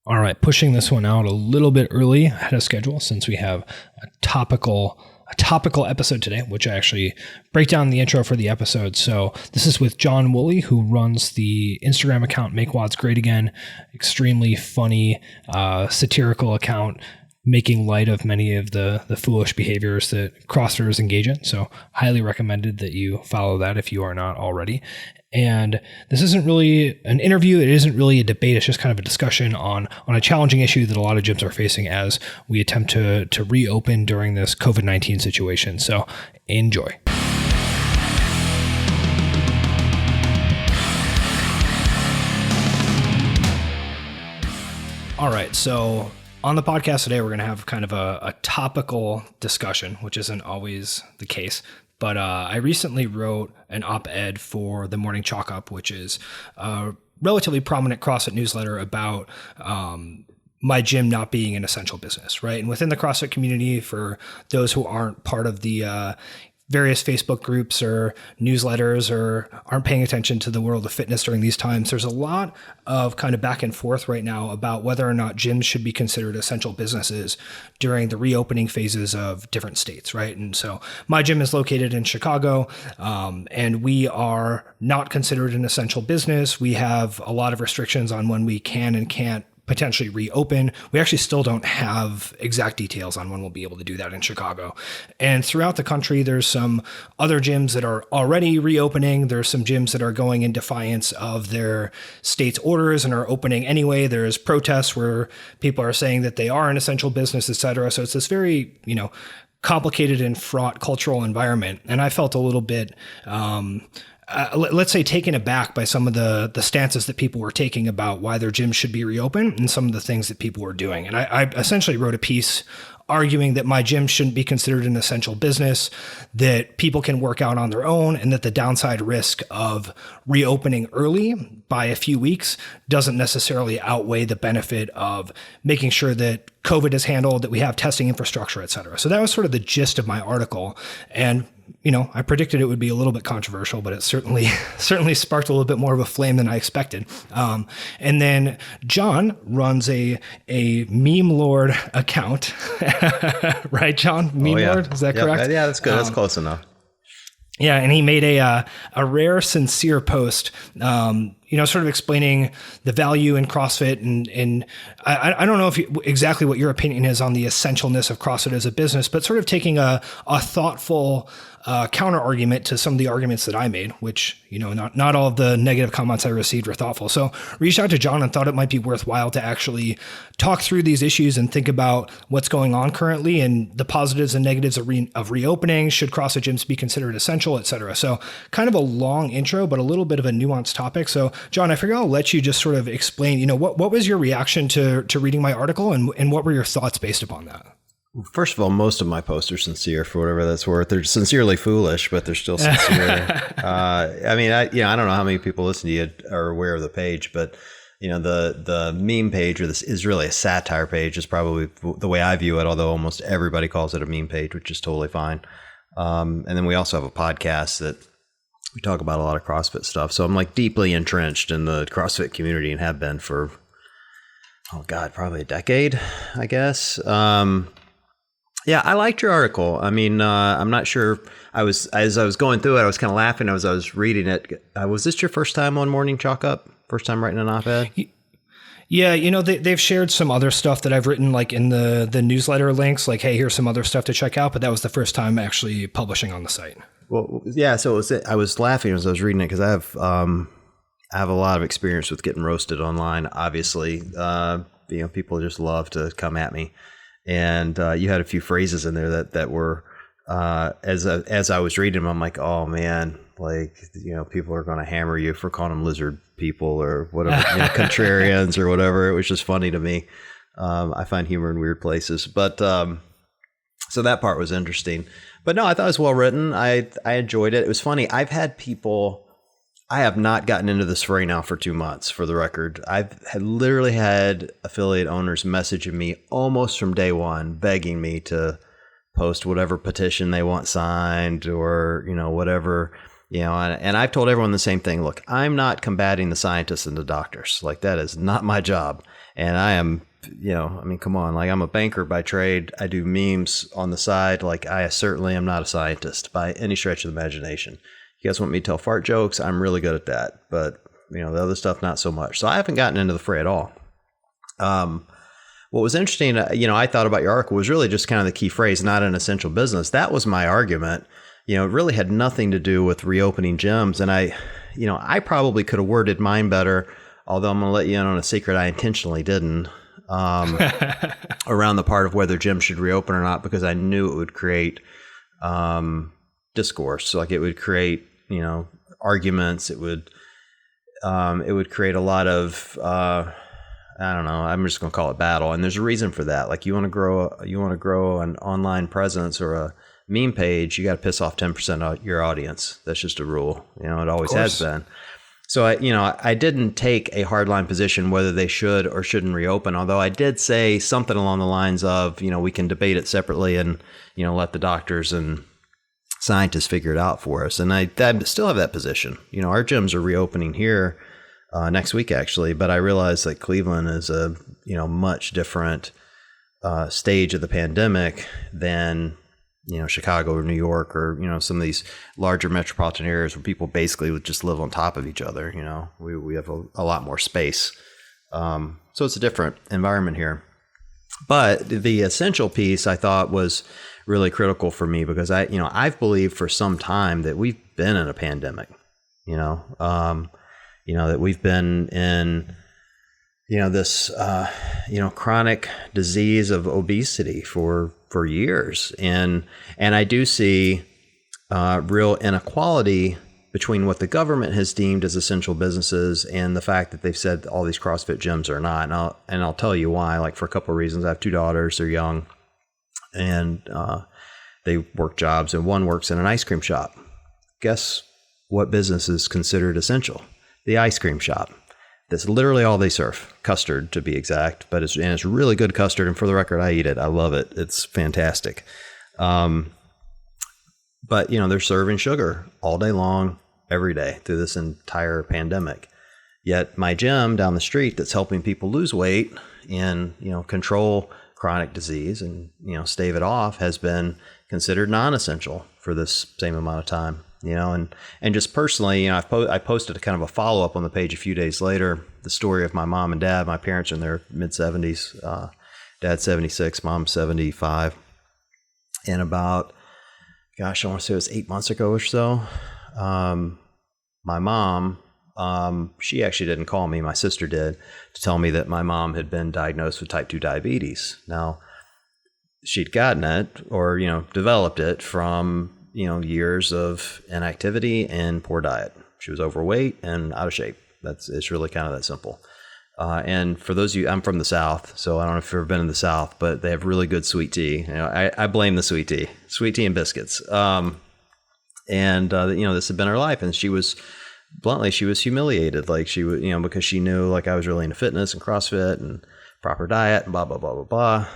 All right, pushing this one out a little bit early ahead of schedule since we have a topical episode today, which I actually break down the intro for the episode. So this is with John Wooley, who runs the Instagram account Make WODs Great Again. Extremely funny, satirical account, making light of many of the foolish behaviors that CrossFitters engage in. So highly recommended that you follow that if you are not already. And this isn't really an interview. It isn't really a debate. It's just kind of a discussion on a challenging issue that a lot of gyms are facing as we attempt to reopen during this COVID-19 situation. So enjoy. All right. So on the podcast today, we're going to have kind of a topical discussion, which isn't always the case. But I recently wrote an op-ed for the Morning Chalk Up, which is a relatively prominent CrossFit newsletter about my gym not being an essential business, right? And within the CrossFit community, for those who aren't part of the various Facebook groups or newsletters or aren't paying attention to the world of fitness during these times, there's a lot of kind of back and forth right now about whether or not gyms should be considered essential businesses during the reopening phases of different states, right? And so my gym is located in Chicago, and we are not considered an essential business. We have a lot of restrictions on when we can and can't potentially reopen. We actually still don't have exact details on when we'll be able to do that in Chicago. And throughout the country, there's some other gyms that are already reopening. There's some gyms that are going in defiance of their state's orders and are opening anyway. There's protests where people are saying that they are an essential business, et cetera. So it's this very, complicated and fraught cultural environment. And I felt a little bit, let's say, taken aback by some of the stances that people were taking about why their gyms should be reopened and some of the things that people were doing. And I essentially wrote a piece arguing that my gym shouldn't be considered an essential business, that people can work out on their own, and that the downside risk of reopening early by a few weeks doesn't necessarily outweigh the benefit of making sure that COVID is handled, that we have testing infrastructure, et cetera. So that was sort of the gist of my article. And I predicted it would be a little bit controversial, but it certainly sparked a little bit more of a flame than I expected. And then John runs a meme lord account, right, John? Meme lord, is that correct? Yeah, that's good. That's close enough. Yeah, and he made a rare, sincere post, sort of explaining the value in CrossFit, and I don't know exactly what your opinion is on the essentialness of CrossFit as a business, but sort of taking a thoughtful counter argument to some of the arguments that I made, which, not all of the negative comments I received were thoughtful. So reached out to John and thought it might be worthwhile to actually talk through these issues and think about what's going on currently and the positives and negatives of reopening. Should CrossFit gyms be considered essential, et cetera? So kind of a long intro, but a little bit of a nuanced topic. So John, I figure I'll let you just sort of explain, what was your reaction to reading my article, and what were your thoughts based upon that? First of all, most of my posts are sincere, for whatever that's worth. They're sincerely foolish, but they're still sincere. I don't know how many people listen to you are aware of the page, but the meme page is really a satire page, is probably the way I view it, although almost everybody calls it a meme page, which is totally fine. And then we also have a podcast that we talk about a lot of CrossFit stuff. So I'm deeply entrenched in the CrossFit community and have been for, probably a decade, I guess. Yeah, I liked your article. I'm not sure. As I was going through it, I was kind of laughing as I was reading it. Was this your first time on Morning Chalk Up? First time writing an op-ed? Yeah, they've shared some other stuff that I've written, in the newsletter links, hey, here's some other stuff to check out. But that was the first time actually publishing on the site. Well, yeah. So I was laughing as I was reading it because I have a lot of experience with getting roasted online. Obviously, people just love to come at me. And you had a few phrases in there that were, as I was reading them, I'm like, oh man, people are going to hammer you for calling them lizard people or whatever, contrarians or whatever. It was just funny to me. I find humor in weird places, but so that part was interesting. But no, I thought it was well written. I enjoyed it. It was funny. I have not gotten into this fray now for 2 months, for the record. I've literally had affiliate owners messaging me almost from day one, begging me to post whatever petition they want signed or, whatever, and I've told everyone the same thing. Look, I'm not combating the scientists and the doctors. That is not my job. And I am, I mean, come on, like I'm a banker by trade. I do memes on the side. Like I certainly am not a scientist by any stretch of the imagination. You guys want me to tell fart jokes? I'm really good at that. But, the other stuff, not so much. So I haven't gotten into the fray at all. What was interesting, I thought about your article was really just kind of the key phrase, not an essential business. That was my argument. It really had nothing to do with reopening gyms. And I probably could have worded mine better, although I'm going to let you in on a secret I intentionally didn't, around the part of whether gyms should reopen or not, because I knew it would create discourse. So like it would create, arguments. It would create a lot of, I don't know, I'm just going to call it battle. And there's a reason for that. Like you want to grow an online presence or a meme page, you got to piss off 10% of your audience. That's just a rule. It always has been. So I didn't take a hardline position whether they should or shouldn't reopen, although I did say something along the lines of, we can debate it separately and, let the doctors and scientists figure it out for us. And I still have that position. Our gyms are reopening here next week, actually, but I realize that Cleveland is a, much different stage of the pandemic than, Chicago or New York or, some of these larger metropolitan areas where people basically would just live on top of each other. We have a lot more space. So it's a different environment here. But the essential piece I thought was really critical for me because I've believed for some time that we've been in a pandemic, that we've been in, this, chronic disease of obesity for years. And I do see real inequality between what the government has deemed as essential businesses and the fact that they've said all these CrossFit gyms are not. And I'll tell you why, like for a couple of reasons. I have 2 daughters, they're young, and they work jobs, and one works in an ice cream shop. Guess what business is considered essential? The ice cream shop. That's literally all they serve. Custard, to be exact, but it's really good custard. And for the record, I eat it. I love it. It's fantastic. But they're serving sugar all day long, every day through this entire pandemic. Yet my gym down the street that's helping people lose weight and, control chronic disease and, stave it off has been considered non-essential for this same amount of time. And just personally, I posted a kind of a follow-up on the page a few days later, the story of my mom and dad. My parents are in their mid-70s, dad's 76, mom's 75. And about, I want to say it was 8 months ago or so, my mom, she actually didn't call me, my sister did, to tell me that my mom had been diagnosed with type 2 diabetes. Now, she'd gotten it or, developed it from years of inactivity and poor diet. She was overweight and out of shape. It's really kind of that simple. And for those of you, I'm from the South, so I don't know if you've ever been in the South, but they have really good sweet tea. I blame the sweet tea and biscuits. And this had been her life, and she was humiliated. Like she was, because she knew like I was really into fitness and CrossFit and proper diet and blah, blah, blah, blah, blah.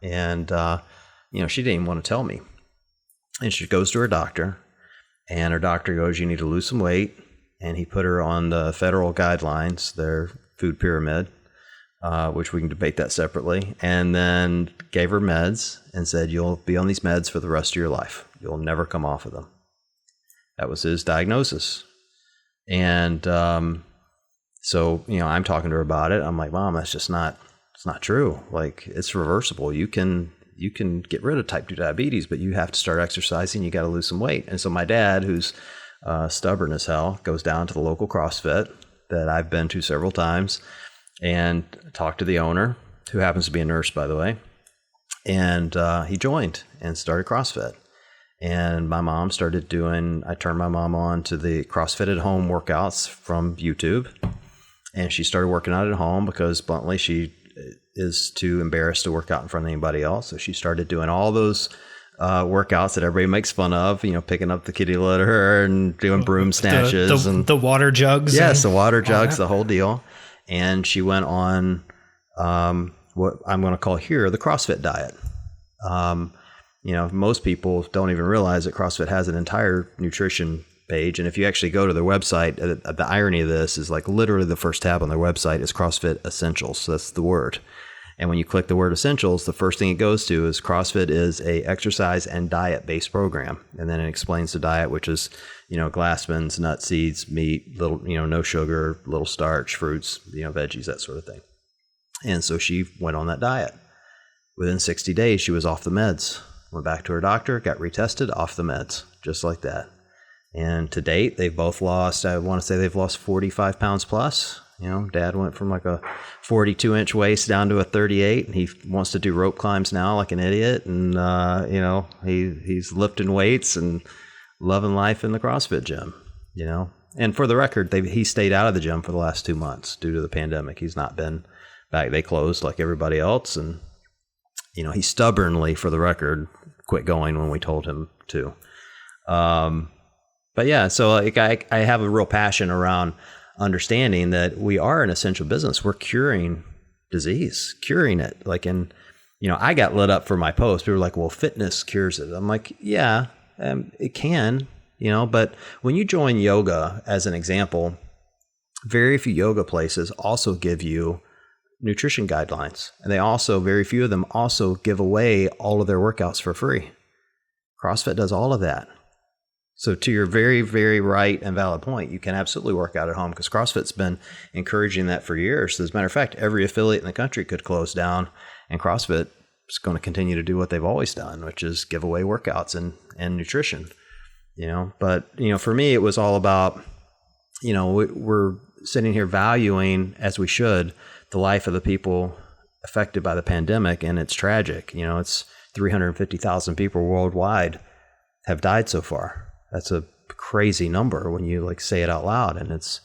And, she didn't even want to tell me. And she goes to her doctor, and her doctor goes, you need to lose some weight. And he put her on the federal guidelines, their food pyramid, which we can debate that separately, and then gave her meds and said, you'll be on these meds for the rest of your life. You'll never come off of them. That was his diagnosis. And so, I'm talking to her about it. I'm like, Mom, that's just not, it's not true. Like, it's reversible. You can get rid of type 2 diabetes, but you have to start exercising. You got to lose some weight. And so my dad, who's stubborn as hell, goes down to the local CrossFit that I've been to several times and talked to the owner, who happens to be a nurse, by the way. And he joined and started CrossFit. And my mom I turned my mom on to the CrossFit at home workouts from YouTube. And she started working out at home because bluntly, she is too embarrassed to work out in front of anybody else. So she started doing all those workouts that everybody makes fun of, picking up the kitty litter and doing broom snatches and the water jugs. Yes, the water jugs, the whole deal. And she went on what I'm going to call here the CrossFit diet. Most people don't even realize that CrossFit has an entire nutrition page. And if you actually go to their website, the irony of this is like literally the first tab on their website is CrossFit Essentials. So that's the word. And when you click the word essentials, the first thing it goes to is CrossFit is a exercise and diet based program. And then it explains the diet, which is, Glassman's, nuts, seeds, meat, little, no sugar, little starch, fruits, veggies, that sort of thing. And so she went on that diet. Within 60 days, she was off the meds, went back to her doctor, got retested, off the meds, just like that. And to date, they've both lost, I want to say they've lost 45 pounds plus. Dad went from like a 42-inch waist down to a 38, and he wants to do rope climbs now like an idiot. And, he's lifting weights and loving life in the CrossFit gym, And for the record, he stayed out of the gym for the last 2 months due to the pandemic. He's not been back. They closed like everybody else. And, he stubbornly, for the record, quit going when we told him to. But yeah, so like I have a real passion around understanding that we are an essential business. We're curing disease, curing it. Like, I got lit up for my post. People were like, well, fitness cures it. I'm like, yeah, it can, but when you join yoga as an example, very few yoga places also give you nutrition guidelines. And they also, very few of them also give away all of their workouts for free. CrossFit does all of that. So to your very, very right and valid point, you can absolutely work out at home because CrossFit's been encouraging that for years. As a matter of fact, every affiliate in the country could close down, and CrossFit is going to continue to do what they've always done, which is give away workouts and nutrition. But for me, it was all about, we're sitting here valuing, as we should, the life of the people affected by the pandemic, and it's tragic. It's 350,000 people worldwide have died so far. That's a crazy number when you say it out loud. And it's,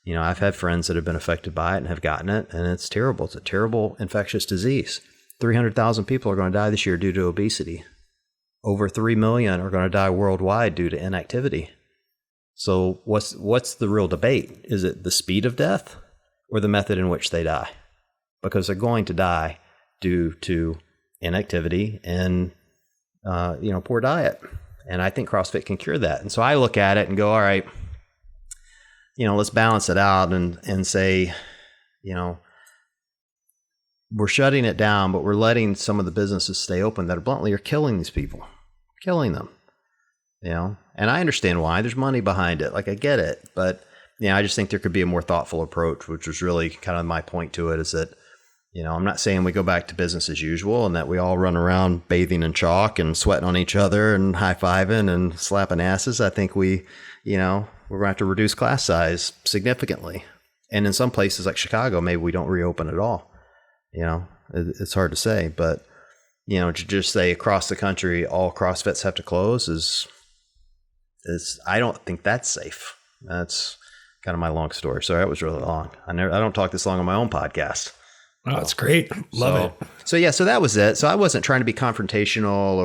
I've had friends that have been affected by it and have gotten it, and it's terrible. It's a terrible infectious disease. 300,000 people are going to die this year due to obesity. Over 3 million are going to die worldwide due to inactivity. So what's the real debate? Is it the speed of death or the method in which they die? Because they're going to die due to inactivity and, poor diet. And I think CrossFit can cure that. And so I look at it and go, all right, let's balance it out and say, we're shutting it down, but we're letting some of the businesses stay open that are bluntly are killing these people, killing them, and I understand why. There's money behind it. Like, I get it. But, I just think there could be a more thoughtful approach, which was really kind of my point to it, is that, I'm not saying we go back to business as usual and that we all run around bathing in chalk and sweating on each other and high-fiving and slapping asses. I think we're going to have to reduce class size significantly. And in some places like Chicago, maybe we don't reopen at all. It's hard to say, but, to just say across the country, all CrossFits have to close is I don't think that's safe. That's kind of my long story. Sorry, that was really long. I don't talk this long on my own podcast. Oh, that's great. Love it. So that was it. So I wasn't trying to be confrontational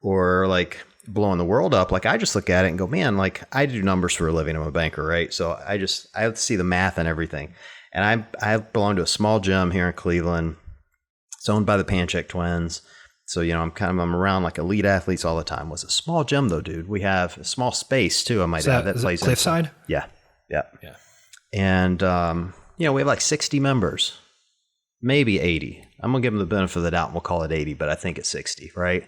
or like blowing the world up. Like, I just look at it and go, man, like, I do numbers for a living. I'm a banker, right? So I have to see the math and everything. And I belong to a small gym here in Cleveland. It's owned by the Panchik twins. So, I'm around like elite athletes all the time. It's a small gym though, dude. We have a small space too, I might add. That plays Cliffside? Yeah. And, we have like 60 members. Maybe 80. I'm going to give them the benefit of the doubt and we'll call it 80, but I think it's 60, right?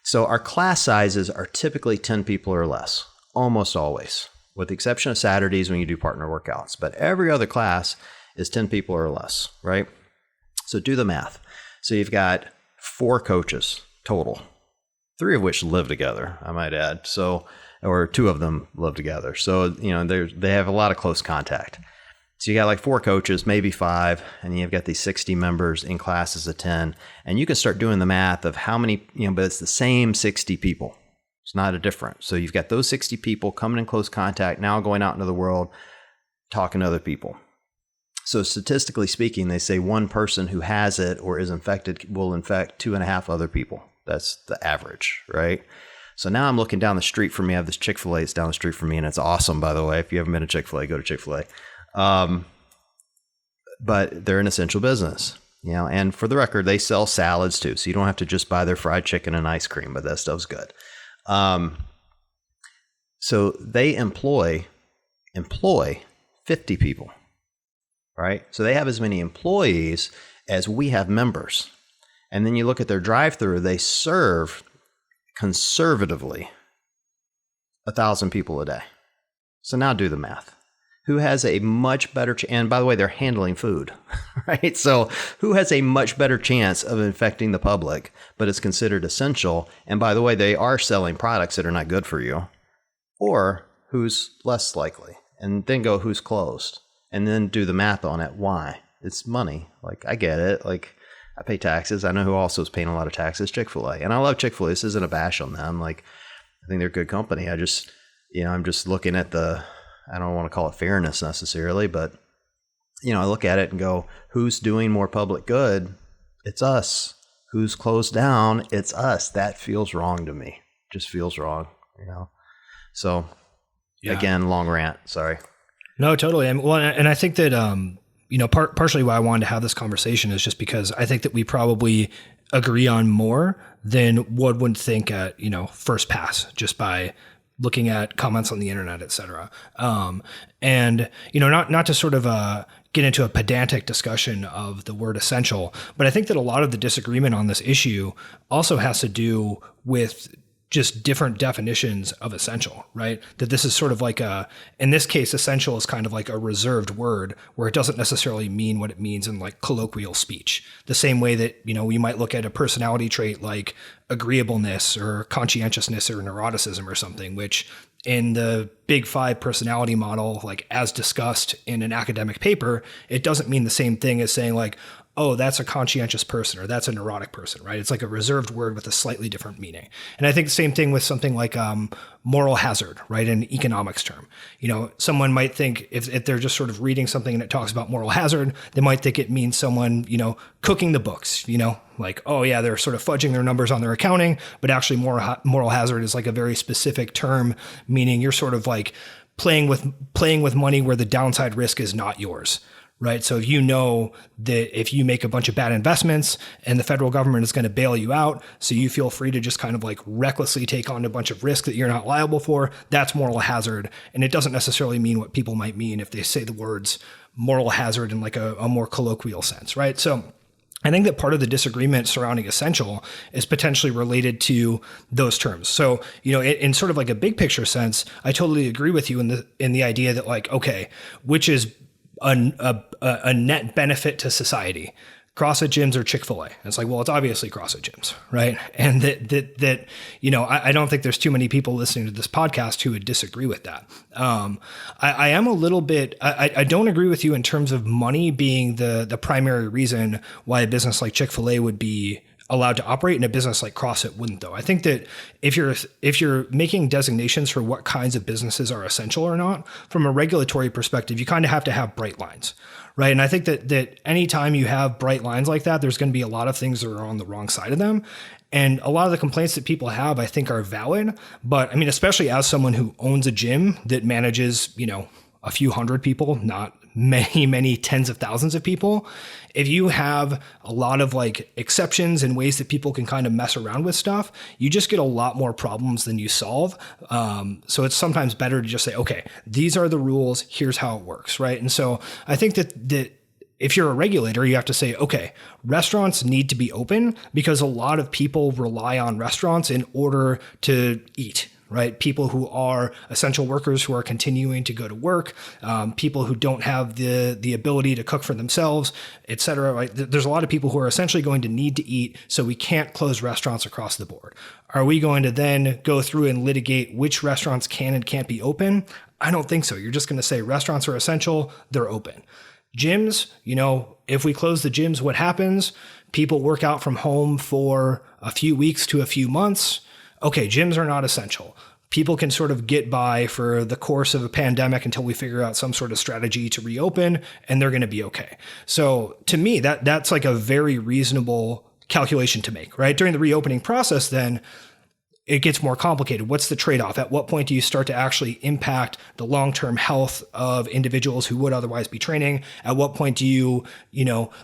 So our class sizes are typically 10 people or less, almost always, with the exception of Saturdays when you do partner workouts. But every other class is 10 people or less, right? So do the math. So you've got 4 coaches total, 3 of which live together, I might add. So, or 2 of them live together. So, they have a lot of close contact. So you got like 4 coaches, maybe 5, and you've got these 60 members in classes of 10. And you can start doing the math of how many, but it's the same 60 people. It's not a difference. So you've got those 60 people coming in close contact, now going out into the world, talking to other people. So statistically speaking, they say one person who has it or is infected will infect 2.5 other people. That's the average, right? So now I'm looking down the street from me. I have this Chick-fil-A. It's down the street from me, and it's awesome, by the way. If you haven't been to Chick-fil-A, go to Chick-fil-A. But they're an essential business, and for the record, they sell salads too. So you don't have to just buy their fried chicken and ice cream, but that stuff's good. So they employ 50 people, right? So they have as many employees as we have members. And then you look at their drive-through, they serve conservatively 1,000 people a day. So now do the math. Who has a much better and by the way, they're handling food, right? So who has a much better chance of infecting the public, but it's considered essential? And by the way, they are selling products that are not good for you. Or who's less likely? And then go who's closed. And then do the math on it. Why? It's money. Like, I get it. Like, I pay taxes. I know who also is paying a lot of taxes, Chick-fil-A. And I love Chick-fil-A. This isn't a bash on them. Like, I think they're a good company. I just, I'm just looking at I don't want to call it fairness necessarily, but, I look at it and go, who's doing more public good? It's us. Who's closed down? It's us. That feels wrong to me. Just feels wrong, So, Again, long rant. Sorry. No, totally. And I think that, partially why I wanted to have this conversation is just because I think that we probably agree on more than one would think at, first pass, just by looking at comments on the internet, et cetera. And, not to sort of get into a pedantic discussion of the word essential, but I think that a lot of the disagreement on this issue also has to do with just different definitions of essential, right? That this is sort of like in this case, essential is kind of like a reserved word where it doesn't necessarily mean what it means in like colloquial speech. The same way that, we might look at a personality trait like agreeableness or conscientiousness or neuroticism or something, which in the Big Five personality model, like as discussed in an academic paper, it doesn't mean the same thing as saying like, oh, that's a conscientious person or that's a neurotic person, right? It's like a reserved word with a slightly different meaning. And I think the same thing with something like moral hazard, right? In economics term, someone might think if they're just sort of reading something and it talks about moral hazard, they might think it means someone, cooking the books, like, oh yeah, they're sort of fudging their numbers on their accounting, but actually moral hazard is like a very specific term, meaning you're sort of like playing with money where the downside risk is not yours. Right. So if you know that if you make a bunch of bad investments and the federal government is going to bail you out, so you feel free to just kind of like recklessly take on a bunch of risk that you're not liable for, that's moral hazard. And it doesn't necessarily mean what people might mean if they say the words moral hazard in like a more colloquial sense. Right. So I think that part of the disagreement surrounding essential is potentially related to those terms. So, in sort of like a big picture sense, I totally agree with you in the idea that like, okay, which is a net benefit to society, CrossFit gyms or Chick-fil-A? And it's like, well, it's obviously CrossFit gyms, right? And that I don't think there's too many people listening to this podcast who would disagree with that. I am a little bit, I don't agree with you in terms of money being the primary reason why a business like Chick-fil-A would be allowed to operate, and a business like CrossFit wouldn't, though. I think that if you're making designations for what kinds of businesses are essential or not, from a regulatory perspective, you kind of have to have bright lines, right? And I think that anytime you have bright lines like that, there's going to be a lot of things that are on the wrong side of them. And a lot of the complaints that people have, I think, are valid. But I mean, especially as someone who owns a gym that manages, a few hundred people, not many tens of thousands of people, if you have a lot of like exceptions and ways that people can kind of mess around with stuff, you just get a lot more problems than you solve. So it's sometimes better to just say, okay, these are the rules, here's how it works, right? And so I think that if you're a regulator, you have to say, okay, restaurants need to be open because a lot of people rely on restaurants in order to eat, right? People who are essential workers who are continuing to go to work, people who don't have the ability to cook for themselves, et cetera, right? There's a lot of people who are essentially going to need to eat, so we can't close restaurants across the board. Are we going to then go through and litigate which restaurants can and can't be open? I don't think so. You're just going to say restaurants are essential, they're open. Gyms, if we close the gyms, what happens? People work out from home for a few weeks to a few months. Okay, gyms are not essential. People can sort of get by for the course of a pandemic until we figure out some sort of strategy to reopen, and they're going to be okay. So to me, that's like a very reasonable calculation to make, right? During the reopening process, then it gets more complicated. What's the trade-off? At what point do you start to actually impact the long-term health of individuals who would otherwise be training? At what point do you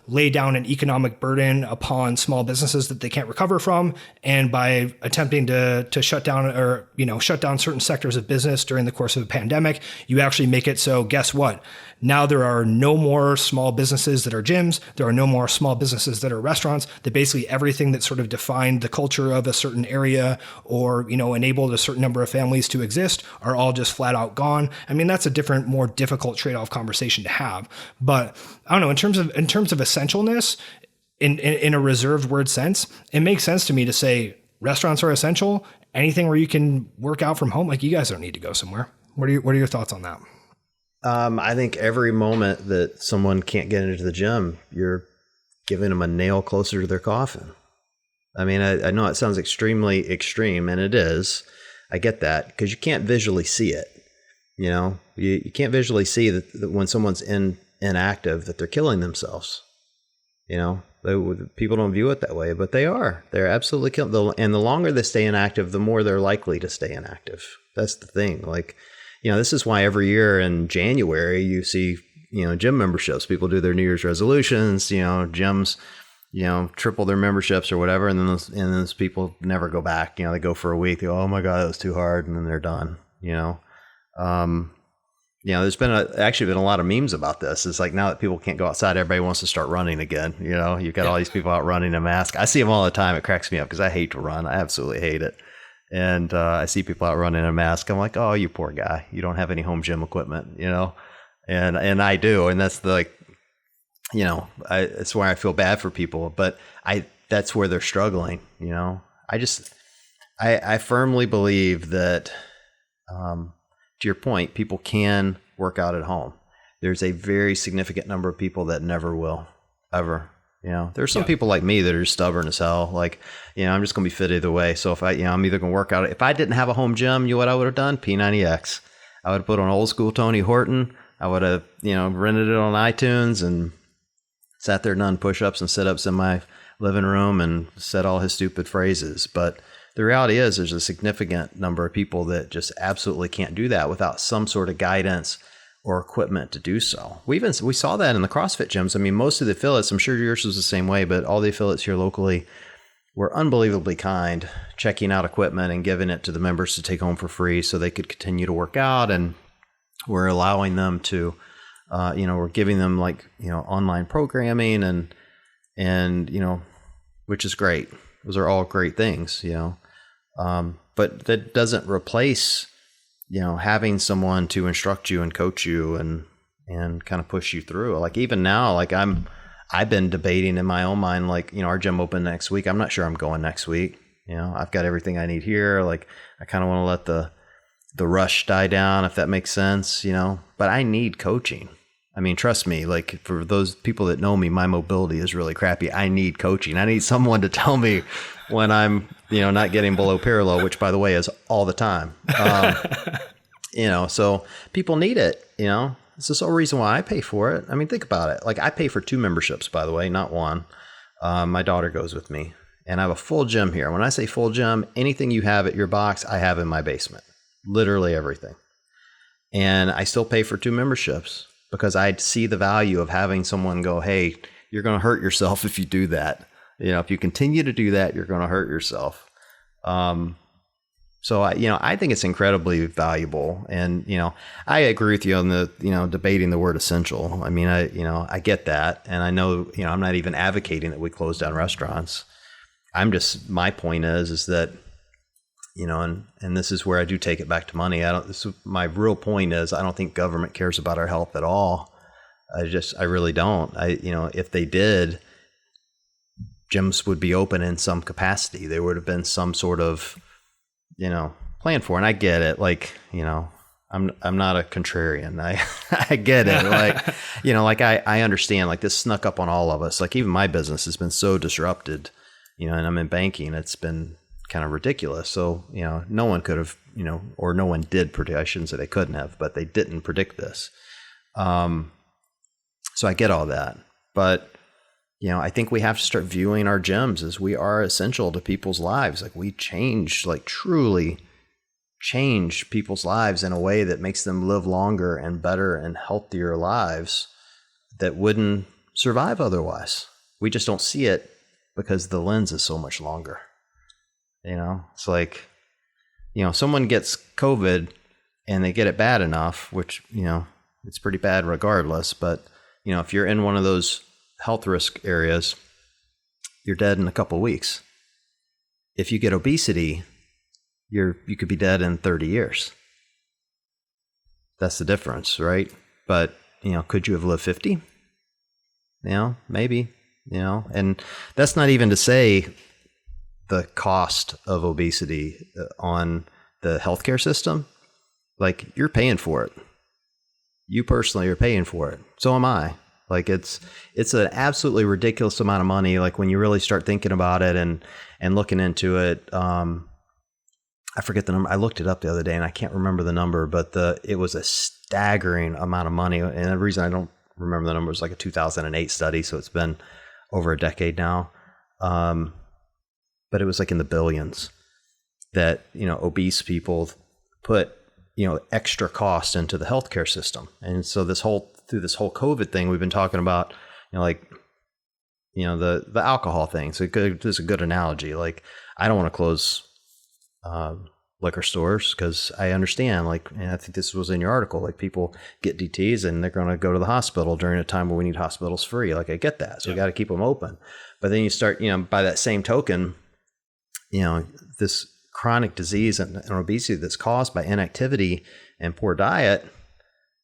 lay down an economic burden upon small businesses that they can't recover from? And by attempting to shut down or, shut down certain sectors of business during the course of a pandemic, you actually make it so, guess what? Now there are no more small businesses that are gyms. There are no more small businesses that are restaurants. That basically everything that sort of defined the culture of a certain area or, enabled a certain number of families to exist are all just flat out gone. I mean, that's a different, more difficult trade-off conversation to have. But I don't know, in terms of essentialness, in a reserved word sense, it makes sense to me to say restaurants are essential. Anything where you can work out from home, like you guys don't need to go somewhere. What are your thoughts on that? I think every moment that someone can't get into the gym, you're giving them a nail closer to their coffin. I mean, I know it sounds extremely extreme, and it is. I get that because you can't visually see it. You can't visually see that when someone's inactive, that they're killing themselves. People don't view it that way, but they are. They're absolutely killing. And the longer they stay inactive, the more they're likely to stay inactive. That's the thing. This is why every year in January you see, gym memberships. People do their New Year's resolutions. Gyms, triple their memberships or whatever, and then those people never go back. They go for a week. They go, oh my God, that was too hard, and then they're done. There's actually been a lot of memes about this. It's like now that people can't go outside, everybody wants to start running again. You've got all these people out running in a mask. I see them all the time. It cracks me up because I hate to run. I absolutely hate it. And I see people out running in a mask. I'm like, oh, you poor guy. You don't have any home gym equipment, and I do. And that's that's why I feel bad for people. But that's where they're struggling. I firmly believe that, to your point, people can work out at home. There's a very significant number of people that never will, ever. There's some people like me that are stubborn as hell. I'm just going to be fit either way. So if I'm either going to work out. If I didn't have a home gym, what I would have done? P90X. I would have put on old school Tony Horton. I would have, rented it on iTunes and sat there and done push-ups and sit-ups in my living room and said all his stupid phrases. But the reality is there's a significant number of people that just absolutely can't do that without some sort of guidance or equipment to do so. We saw that in the CrossFit gyms. I mean, most of the affiliates, I'm sure yours was the same way, but all the affiliates here locally were unbelievably kind, checking out equipment and giving it to the members to take home for free so they could continue to work out. And we're allowing them to, we're giving them online programming and which is great. Those are all great things, but that doesn't replace having someone to instruct you and coach you and kind of push you through. Even now, I've been debating in my own mind, our gym open next week. I'm not sure I'm going next week. I've got everything I need here. I kind of want to let the rush die down, if that makes sense, but I need coaching. I mean, trust me, for those people that know me, my mobility is really crappy. I need coaching. I need someone to tell me when I'm, not getting below parallel, which by the way is all the time. So people need it, It's the sole reason why I pay for it. I mean, think about it. I pay for 2 memberships, by the way, not one. My daughter goes with me and I have a full gym here. When I say full gym, anything you have at your box, I have in my basement, literally everything. And I still pay for 2 memberships because I see the value of having someone go, hey, you're going to hurt yourself if you do that. If you continue to do that, you're going to hurt yourself. So I think it's incredibly valuable. And, I agree with you on the, debating the word essential. I mean, I get that. And I know, I'm not even advocating that we close down restaurants. My point is that, and this is where I do take it back to money. My real point is I don't think government cares about our health at all. I really don't. If they did, gyms would be open in some capacity. There would have been some sort of, plan for, and I get it. I'm not a contrarian. I get it. I understand, this snuck up on all of us. Even my business has been so disrupted, and I'm in banking. It's been kind of ridiculous. So, no one could have, or no one did predict, I shouldn't say they couldn't have, but they didn't predict this. So I get all that, but I think we have to start viewing our gyms as we are essential to people's lives. Like we truly change people's lives in a way that makes them live longer and better and healthier lives that wouldn't survive otherwise. We just don't see it because the lens is so much longer. It's like, someone gets COVID and they get it bad enough, which, it's pretty bad regardless. But, if you're in one of those health risk areas, you're dead in a couple of weeks. If you get obesity, you could be dead in 30 years. That's the difference, right? But, could you have lived 50? Maybe, and that's not even to say the cost of obesity on the healthcare system. Like you're paying for it. You personally are paying for it. So am I. Like it's an absolutely ridiculous amount of money. Like when you really start thinking about it and looking into it, I forget the number. I looked it up the other day and I can't remember the number, but it was a staggering amount of money. And the reason I don't remember the number was like a 2008 study. So it's been over a decade now. But it was like in the billions that, obese people put, extra cost into the healthcare system. And so through this whole COVID thing, we've been talking about, the alcohol thing. So this is a good analogy. Like, I don't want to close liquor stores because I understand, and I think this was in your article, like people get DTs and they're going to go to the hospital during a time where we need hospitals free. Like I get that. So we got to keep them open. But then you start, by that same token, this chronic disease and obesity that's caused by inactivity and poor diet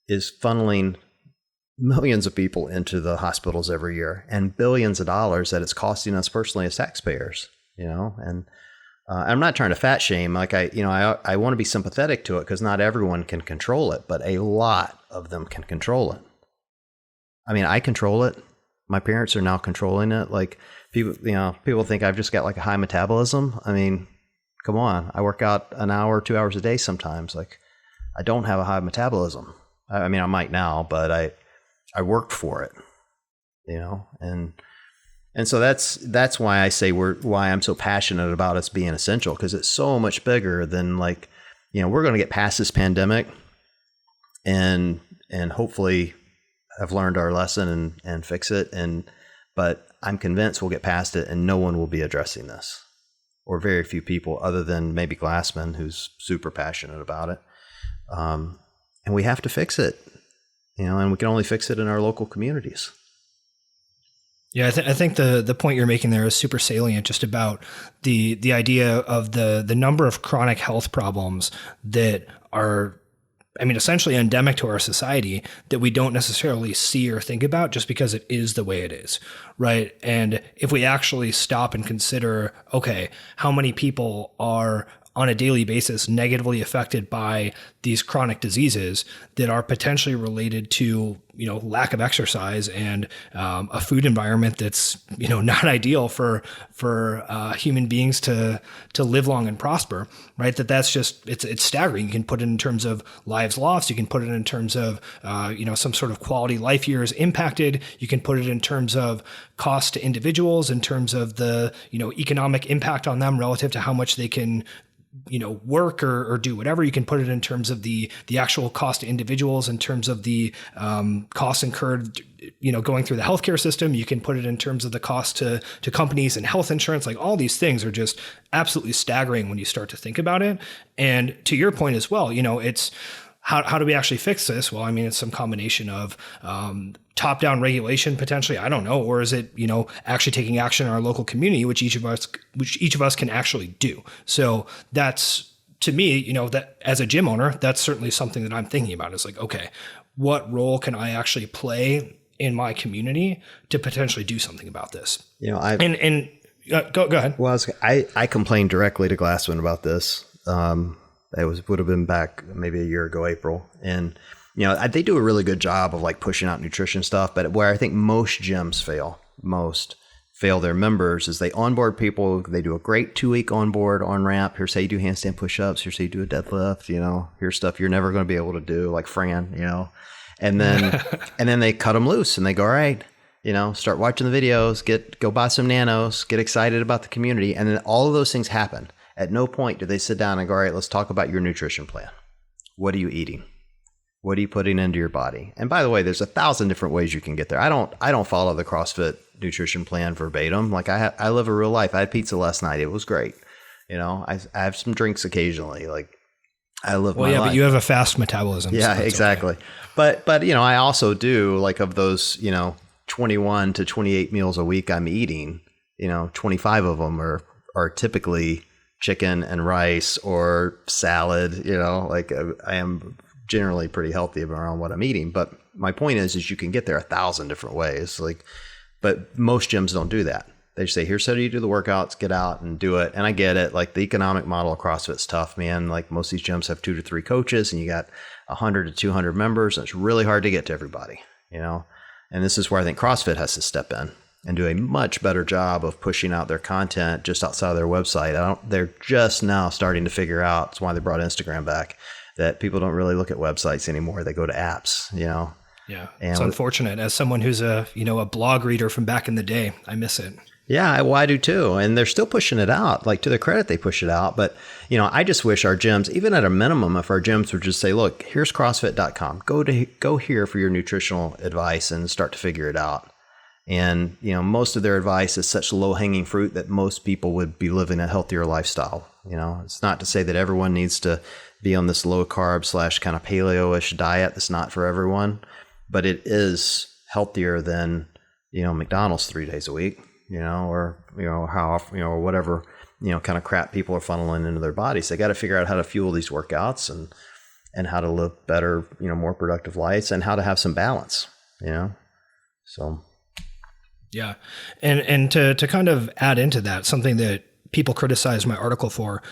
is funneling millions of people into the hospitals every year and billions of dollars that it's costing us personally as taxpayers, and I'm not trying to fat shame. Like I want to be sympathetic to it because not everyone can control it, but a lot of them can control it. I mean, I control it. My parents are now controlling it. Like people think I've just got like a high metabolism. I mean, come on. I work out an hour, 2 hours a day sometimes. Like I don't have a high metabolism. I mean, I might now, but I worked for it, and so that's why I say why I'm so passionate about us being essential, because it's so much bigger than we're going to get past this pandemic and hopefully have learned our lesson and fix it. But I'm convinced we'll get past it and no one will be addressing this, or very few people other than maybe Glassman, who's super passionate about it. And we have to fix it, and we can only fix it in our local communities. Yeah, I think the point you're making there is super salient, just about the idea of the number of chronic health problems that are, essentially endemic to our society that we don't necessarily see or think about just because it is the way it is, right? And if we actually stop and consider, okay, how many people are on a daily basis negatively affected by these chronic diseases that are potentially related to, lack of exercise and a food environment that's, not ideal for human beings to live long and prosper, right? That's just, it's staggering. You can put it in terms of lives lost. You can put it in terms of, some sort of quality life years impacted. You can put it in terms of cost to individuals, in terms of the, economic impact on them relative to how much they can work or do whatever. You can put it in terms of the actual cost to individuals, in terms of the costs incurred, going through the healthcare system. You can put it in terms of the cost to companies and health insurance. Like all these things are just absolutely staggering when you start to think about it. And to your point as well, it's how do we actually fix this? Well, it's some combination of top-down regulation potentially, I don't know, or is it, actually taking action in our local community, which each of us can actually do. So that's, to me, that as a gym owner, that's certainly something that I'm thinking about. Is like, okay, what role can I actually play in my community to potentially do something about this? Go ahead. Well, I complained directly to Glassman about this. Would have been back maybe a year ago, April, and they do a really good job of pushing out nutrition stuff. But where I think most gyms fail their members is they onboard people. They do a great 2-week onboard on ramp. Here's how you do handstand push-ups. Here's how you do a deadlift. Here's stuff you're never going to be able to do, like Fran. And then and then they cut them loose and they go, all right, start watching the videos, go buy some nanos, get excited about the community. And then all of those things happen. At no point do they sit down and go, all right, let's talk about your nutrition plan. What are you eating? What are you putting into your body? And by the way, there's 1,000 different ways you can get there. I don't follow the CrossFit nutrition plan verbatim. Like I live a real life. I had pizza last night. It was great. I have some drinks occasionally. Like I live my life. But you have a fast metabolism. Yeah, so exactly. Okay. But I also do, like, of those, 21 to 28 meals a week I'm eating, 25 of them are typically chicken and rice or salad. Like I am generally pretty healthy around what I'm eating. But my point is you can get there 1,000 different ways. But most gyms don't do that. They just say, here's how you do the workouts, get out and do it. And I get it. Like the economic model of CrossFit's tough, man. Like most of these gyms have 2 to 3 coaches and you got 100 to 200 members. And it's really hard to get to everybody, And this is where I think CrossFit has to step in and do a much better job of pushing out their content just outside of their website. They're just now starting to figure out, that's why they brought Instagram back, that people don't really look at websites anymore. They go to apps, Yeah, and it's unfortunate. As someone who's a blog reader from back in the day, I miss it. Yeah, well, I do too. And they're still pushing it out. Like, to their credit, they push it out. But, I just wish our gyms, even at a minimum, if our gyms would just say, look, here's CrossFit.com. Go here for your nutritional advice and start to figure it out. And, most of their advice is such low-hanging fruit that most people would be living a healthier lifestyle. It's not to say that everyone needs to be on this low-carb / kind of paleo-ish diet. That's not for everyone. But it is healthier than, McDonald's 3 days a week. Or how often, or whatever, kind of crap people are funneling into their bodies. They got to figure out how to fuel these workouts and how to live better, more productive lives and how to have some balance, so. Yeah. And to kind of add into that, something that people criticized my article for,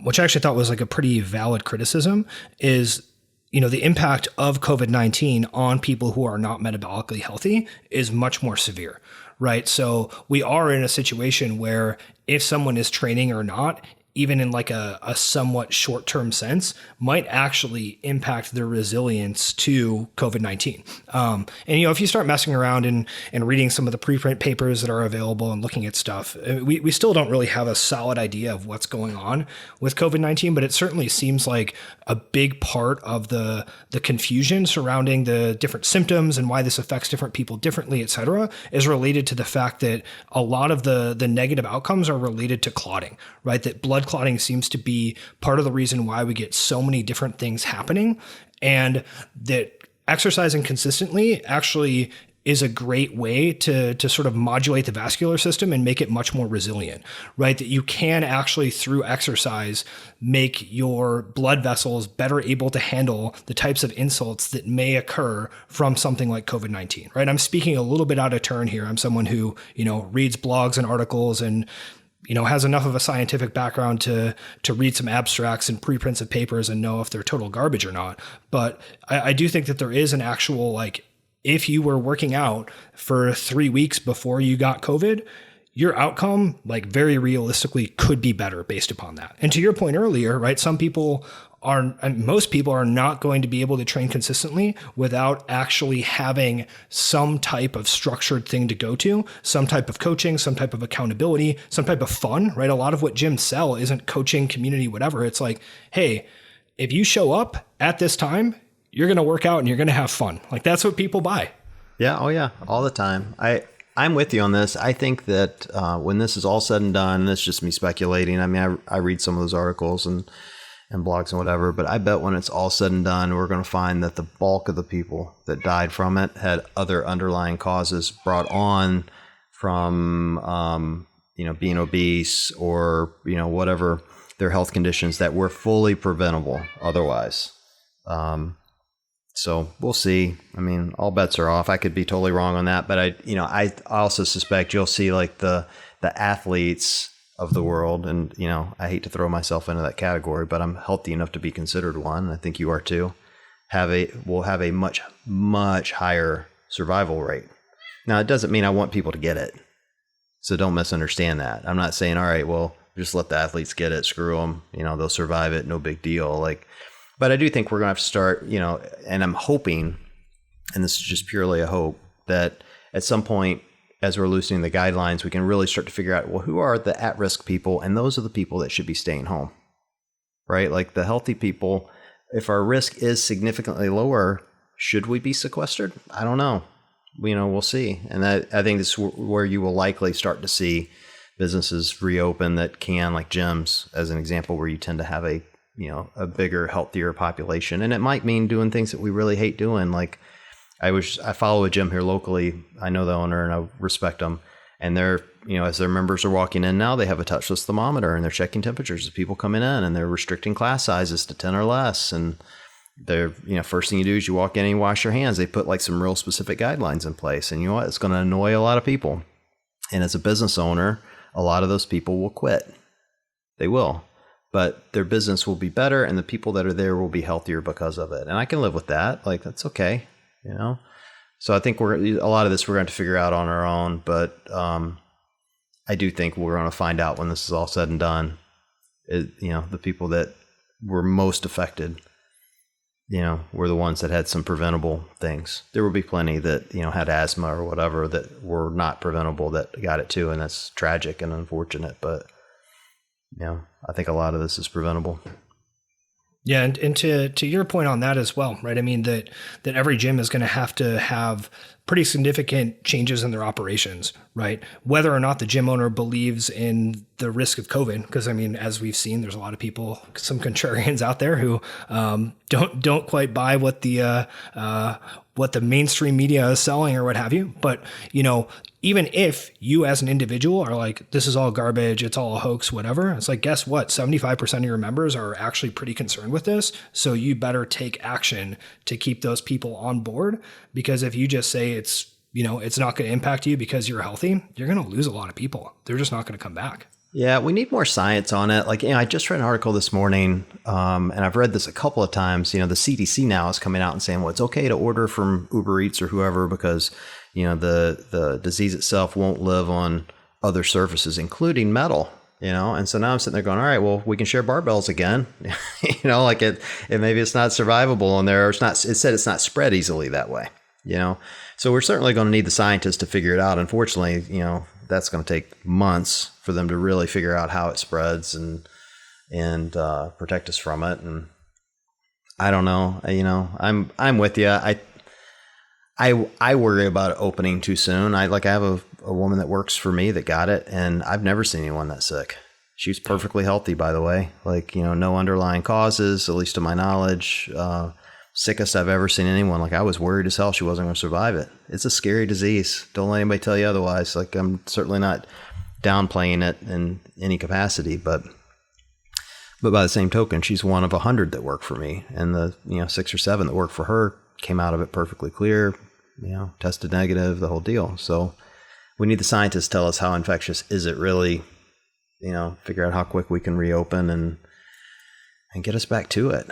which I actually thought was like a pretty valid criticism, is the impact of COVID-19 on people who are not metabolically healthy is much more severe, right? So we are in a situation where if someone is training or not, even in like a somewhat short-term sense, might actually impact their resilience to COVID-19. And, if you start messing around and reading some of the preprint papers that are available and looking at stuff, we still don't really have a solid idea of what's going on with COVID-19, but it certainly seems like a big part of the confusion surrounding the different symptoms and why this affects different people differently, et cetera, is related to the fact that a lot of the negative outcomes are related to clotting, right? That blood clotting seems to be part of the reason why we get so many different things happening, and that exercising consistently actually is a great way to sort of modulate the vascular system and make it much more resilient, right? That you can actually, through exercise, make your blood vessels better able to handle the types of insults that may occur from something like COVID-19, right? I'm speaking a little bit out of turn here. I'm someone who, reads blogs and articles and has enough of a scientific background to read some abstracts and preprints of papers and know if they're total garbage or not. But I do think that there is an actual, like, if you were working out for 3 weeks before you got COVID, your outcome, like, very realistically could be better based upon that. And to your point earlier, right, most people are not going to be able to train consistently without actually having some type of structured thing to go to, some type of coaching, some type of accountability, some type of fun, right? A lot of what gyms sell isn't coaching, community, whatever. It's like, hey, if you show up at this time, you're going to work out and you're going to have fun. Like, that's what people buy. Yeah. Oh yeah. All the time. I'm with you on this. I think that when this is all said and done, and it's just me speculating. I mean, I read some of those articles and blogs and whatever, but I bet when it's all said and done, we're going to find that the bulk of the people that died from it had other underlying causes brought on from, being obese or, whatever their health conditions that were fully preventable otherwise. So we'll see. I mean, all bets are off. I could be totally wrong on that, but I also suspect you'll see like the athletes of the world. And, I hate to throw myself into that category, but I'm healthy enough to be considered one. I think you are too. Will have a much, much higher survival rate. Now, it doesn't mean I want people to get it. So don't misunderstand that. I'm not saying, all right, well, just let the athletes get it. Screw them. They'll survive it. No big deal. But I do think we're going to have to start, and I'm hoping, and this is just purely a hope, that at some point, as we're loosening the guidelines, we can really start to figure out, well, who are the at-risk people? And those are the people that should be staying home, right? Like the healthy people, if our risk is significantly lower, should we be sequestered? I don't know. We'll see. And I think this is where you will likely start to see businesses reopen that can, like gyms, as an example, where you tend to have a bigger, healthier population. And it might mean doing things that we really hate doing. Like I follow a gym here locally. I know the owner and I respect them. And they're, as their members are walking in now, they have a touchless thermometer and they're checking temperatures as people coming in, and they're restricting class sizes to 10 or less. And they're, first thing you do is you walk in and you wash your hands. They put like some real specific guidelines in place, and you know what? It's going to annoy a lot of people. And as a business owner, a lot of those people will quit. They will, but their business will be better, and the people that are there will be healthier because of it. And I can live with that. Like, that's okay. So I think a lot of this we're going to figure out on our own, but I do think we're going to find out when this is all said and done, the people that were most affected, were the ones that had some preventable things. There will be plenty that, had asthma or whatever that were not preventable that got it too. And that's tragic and unfortunate, but I think a lot of this is preventable. Yeah, and to your point on that as well, right? I mean that every gym is going to have pretty significant changes in their operations, right? Whether or not the gym owner believes in the risk of COVID, because I mean, as we've seen, there's a lot of people, some contrarians out there who don't quite buy what the mainstream media is selling or what have you. But even if you as an individual are like, this is all garbage, it's all a hoax, whatever, it's like, guess what? 75% of your members are actually pretty concerned with this. So you better take action to keep those people on board, because if you just say it's not going to impact you because you're healthy, you're going to lose a lot of people. They're just not going to come back. Yeah, we need more science on it. Like, I just read an article this morning, and I've read this a couple of times. The CDC now is coming out and saying, well, it's okay to order from Uber Eats or whoever because, the disease itself won't live on other surfaces, including metal, And so now I'm sitting there going, all right, well, we can share barbells again. Like it maybe it's not survivable in there. Or it said it's not spread easily that way, So we're certainly going to need the scientists to figure it out. Unfortunately, that's going to take months for them to really figure out how it spreads and protect us from it. And I don't know, I'm with you. I worry about it opening too soon. I have a woman that works for me that got it, and I've never seen anyone that sick. She's perfectly healthy, by the way. No underlying causes, at least to my knowledge. Sickest I've ever seen anyone. I was worried as hell she wasn't going to survive it. It's a scary disease. Don't let anybody tell you otherwise. I'm certainly not downplaying it in any capacity, but by the same token, she's one of 100 that work for me, and the 6 or 7 that work for her came out of it perfectly clear, tested negative, the whole deal. So we need the scientists to tell us how infectious is it really, figure out how quick we can reopen and get us back to it,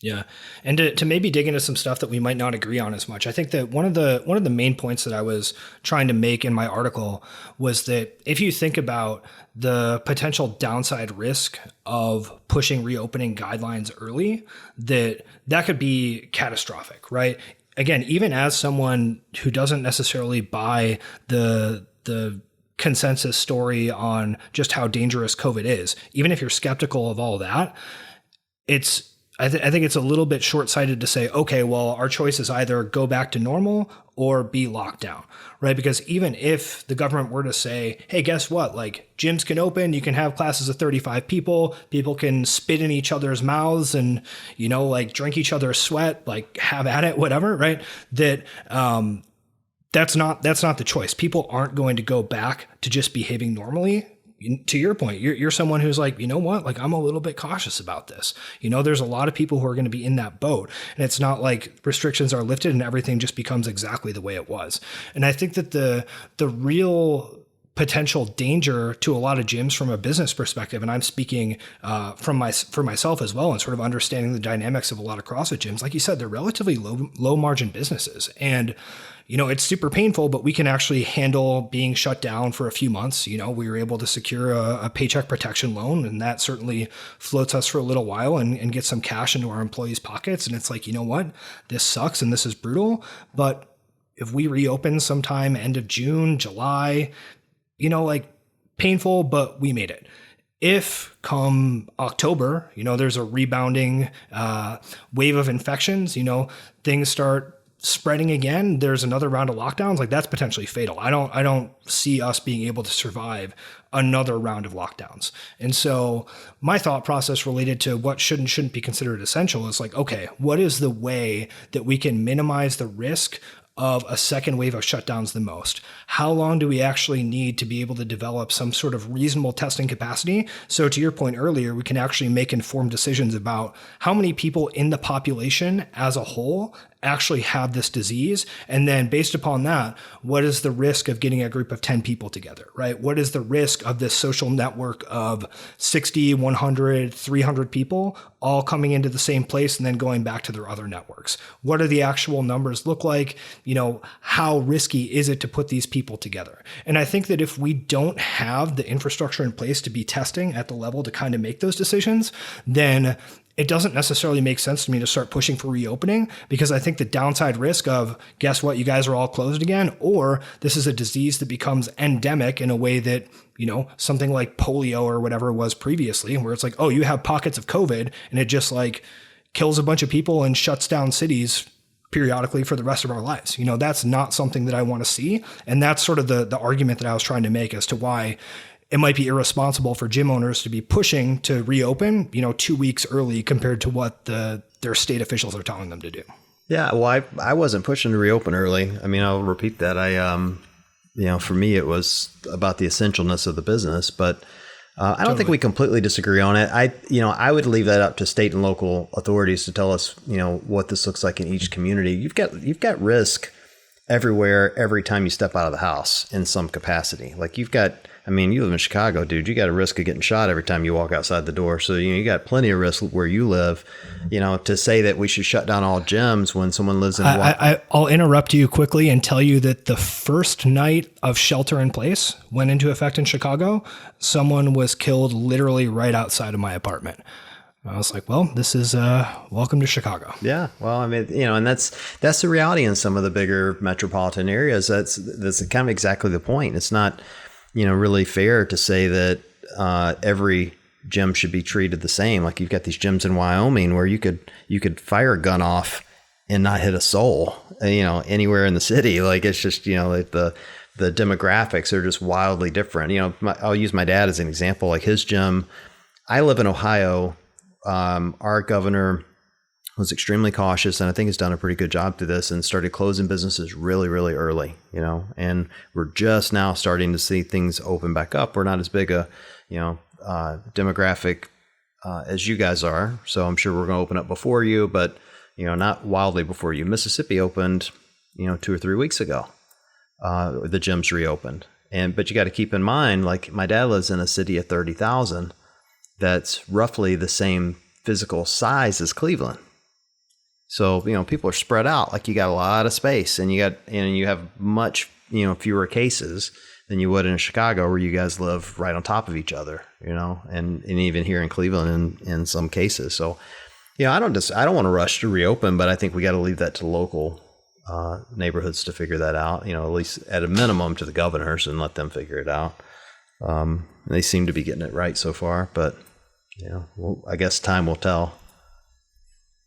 Yeah. And to maybe dig into some stuff that we might not agree on as much. I think that one of the main points that I was trying to make in my article was that if you think about the potential downside risk of pushing reopening guidelines early, that could be catastrophic, right? Again, even as someone who doesn't necessarily buy the consensus story on just how dangerous COVID is, even if you're skeptical of all that, I think it's a little bit short-sighted to say, okay, well, our choice is either go back to normal or be locked down, right? Because even if the government were to say, hey, guess what? Gyms can open, you can have classes of 35 people can spit in each other's mouths and, drink each other's sweat, have at it, whatever, right? That's not the choice. People aren't going to go back to just behaving normally. To your point, you're someone who's like, you know what, I'm a little bit cautious about this. There's a lot of people who are going to be in that boat, and it's not like restrictions are lifted and everything just becomes exactly the way it was. And I think that the real potential danger to a lot of gyms from a business perspective, and I'm speaking for myself as well, and sort of understanding the dynamics of a lot of CrossFit gyms, like you said, they're relatively low margin businesses. And it's super painful, but we can actually handle being shut down for a few months. We were able to secure a paycheck protection loan, and that certainly floats us for a little while and gets some cash into our employees' pockets. And it's like, you know what, this sucks and this is brutal, but if we reopen sometime end of June, July, like painful, but we made it. If come October, there's a rebounding wave of infections, things start spreading again, there's another round of lockdowns, like that's potentially fatal. I don't see us being able to survive another round of lockdowns. And so my thought process related to what should and shouldn't be considered essential is like, okay, what is the way that we can minimize the risk of a second wave of shutdowns the most? How long do we actually need to be able to develop some sort of reasonable testing capacity? So to your point earlier, we can actually make informed decisions about how many people in the population as a whole actually have this disease. And then based upon that, what is the risk of getting a group of 10 people together, right? What is the risk of this social network of 60, 100, 300 people all coming into the same place and then going back to their other networks? What do the actual numbers look like? How risky is it to put these people together? And I think that if we don't have the infrastructure in place to be testing at the level to kind of make those decisions, then it doesn't necessarily make sense to me to start pushing for reopening, because I think the downside risk of, guess what, you guys are all closed again, or this is a disease that becomes endemic in a way that, something like polio or whatever it was previously, where it's like, oh, you have pockets of COVID and it just like kills a bunch of people and shuts down cities periodically for the rest of our lives. That's not something that I want to see. And that's sort of the argument that I was trying to make as to why it might be irresponsible for gym owners to be pushing to reopen, 2 weeks early compared to what their state officials are telling them to do. Yeah, well, I wasn't pushing to reopen early. I mean, I'll repeat that. For me, it was about the essentialness of the business, but I don't think we completely disagree on it. I would leave that up to state and local authorities to tell us, what this looks like in each community. You've got risk everywhere, every time you step out of the house in some capacity. Like you live in Chicago, dude, you got a risk of getting shot every time you walk outside the door. So, you got plenty of risk where you live, to say that we should shut down all gyms when someone lives in I'll interrupt you quickly and tell you that the first night of shelter in place went into effect in Chicago. Someone was killed literally right outside of my apartment. I was like, well, this is welcome to Chicago. Yeah. Well, I mean, and that's the reality in some of the bigger metropolitan areas. That's kind of exactly the point. It's not, really fair to say that every gym should be treated the same. Like you've got these gyms in Wyoming where you could fire a gun off and not hit a soul, anywhere in the city. Like it's just, like the demographics are just wildly different. I'll use my dad as an example. Like his gym, I live in Ohio. Our governor was extremely cautious, and I think has done a pretty good job through this, and started closing businesses really, really early, and we're just now starting to see things open back up. We're not as big a, demographic as you guys are. So I'm sure we're going to open up before you, but, not wildly before you. Mississippi opened, 2 or 3 weeks ago. The gyms reopened. But you got to keep in mind, like my dad lives in a city of 30,000. That's roughly the same physical size as Cleveland. So, people are spread out. Like you got a lot of space, and you have much, fewer cases than you would in Chicago, where you guys live right on top of each other, and even here in Cleveland in some cases. So, I don't want to rush to reopen, but I think we got to leave that to local neighborhoods to figure that out, at least at a minimum to the governors, and let them figure it out. They seem to be getting it right so far, but I guess time will tell.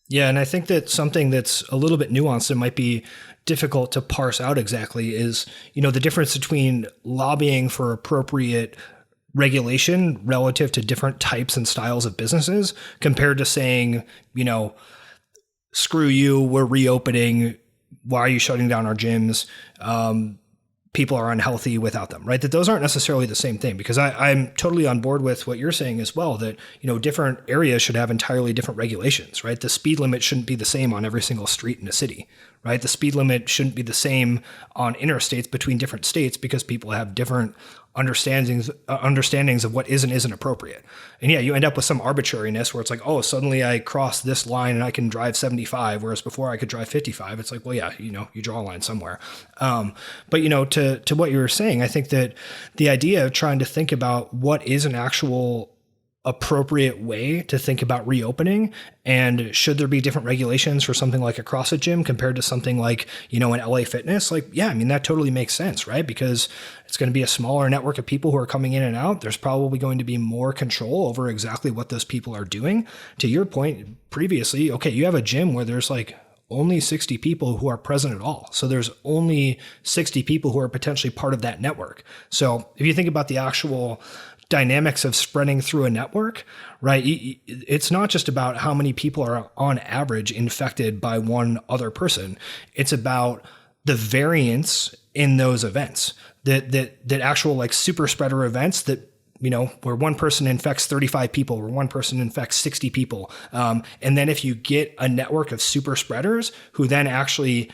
Yeah, and I think that something that's a little bit nuanced and might be difficult to parse out exactly is, the difference between lobbying for appropriate regulation relative to different types and styles of businesses compared to saying, screw you, we're reopening. Why are you shutting down our gyms? People are unhealthy without them, right? That those aren't necessarily the same thing, because I'm totally on board with what you're saying as well, that, different areas should have entirely different regulations, right? The speed limit shouldn't be the same on every single street in a city, right? The speed limit shouldn't be the same on interstates between different states, because people have different understandings of what is and isn't appropriate. And yeah, you end up with some arbitrariness where it's like, oh, suddenly I cross this line and I can drive 75, whereas before I could drive 55. It's like, well, yeah, you draw a line somewhere. But to what you were saying, I think that the idea of trying to think about what is an actual appropriate way to think about reopening? And should there be different regulations for something like a CrossFit gym compared to something like, an LA Fitness? Like, yeah, I mean, that totally makes sense, right? Because it's going to be a smaller network of people who are coming in and out. There's probably going to be more control over exactly what those people are doing. To your point previously, okay, you have a gym where there's like only 60 people who are present at all. So there's only 60 people who are potentially part of that network. So if you think about the actual dynamics of spreading through a network, right? It's not just about how many people are on average infected by one other person. It's about the variance in those events, that actual like super spreader events that, where one person infects 35 people, where one person infects 60 people. And then if you get a network of super spreaders who then actually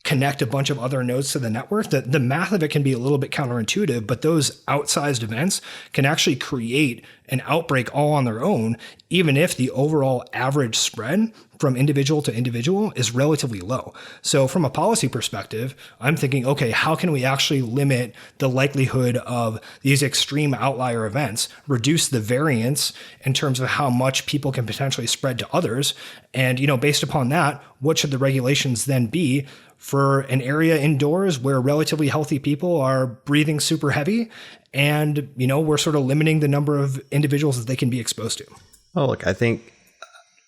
connect a bunch of other nodes to the network, the math of it can be a little bit counterintuitive, but those outsized events can actually create an outbreak all on their own, even if the overall average spread from individual to individual is relatively low. So from a policy perspective, I'm thinking, okay, how can we actually limit the likelihood of these extreme outlier events, reduce the variance in terms of how much people can potentially spread to others? And, based upon that, what should the regulations then be for an area indoors where relatively healthy people are breathing super heavy and, we're sort of limiting the number of individuals that they can be exposed to? Well, look, I think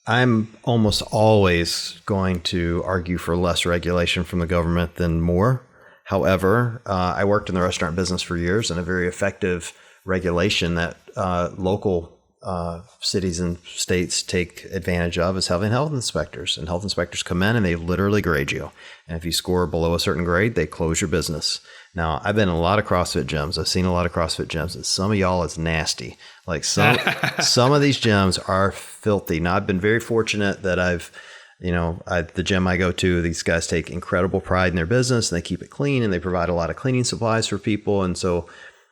I'm almost always going to argue for less regulation from the government than more. However, I worked in the restaurant business for years, and a very effective regulation that local cities and states take advantage of is having health inspectors. And health inspectors come in and they literally grade you. And if you score below a certain grade, they close your business. Now, I've been in a lot of CrossFit gyms. I've seen a lot of CrossFit gyms, and some of y'all is nasty. Like some of these gyms are filthy. Now, I've been very fortunate that the gym I go to, these guys take incredible pride in their business, and they keep it clean, and they provide a lot of cleaning supplies for people. And so,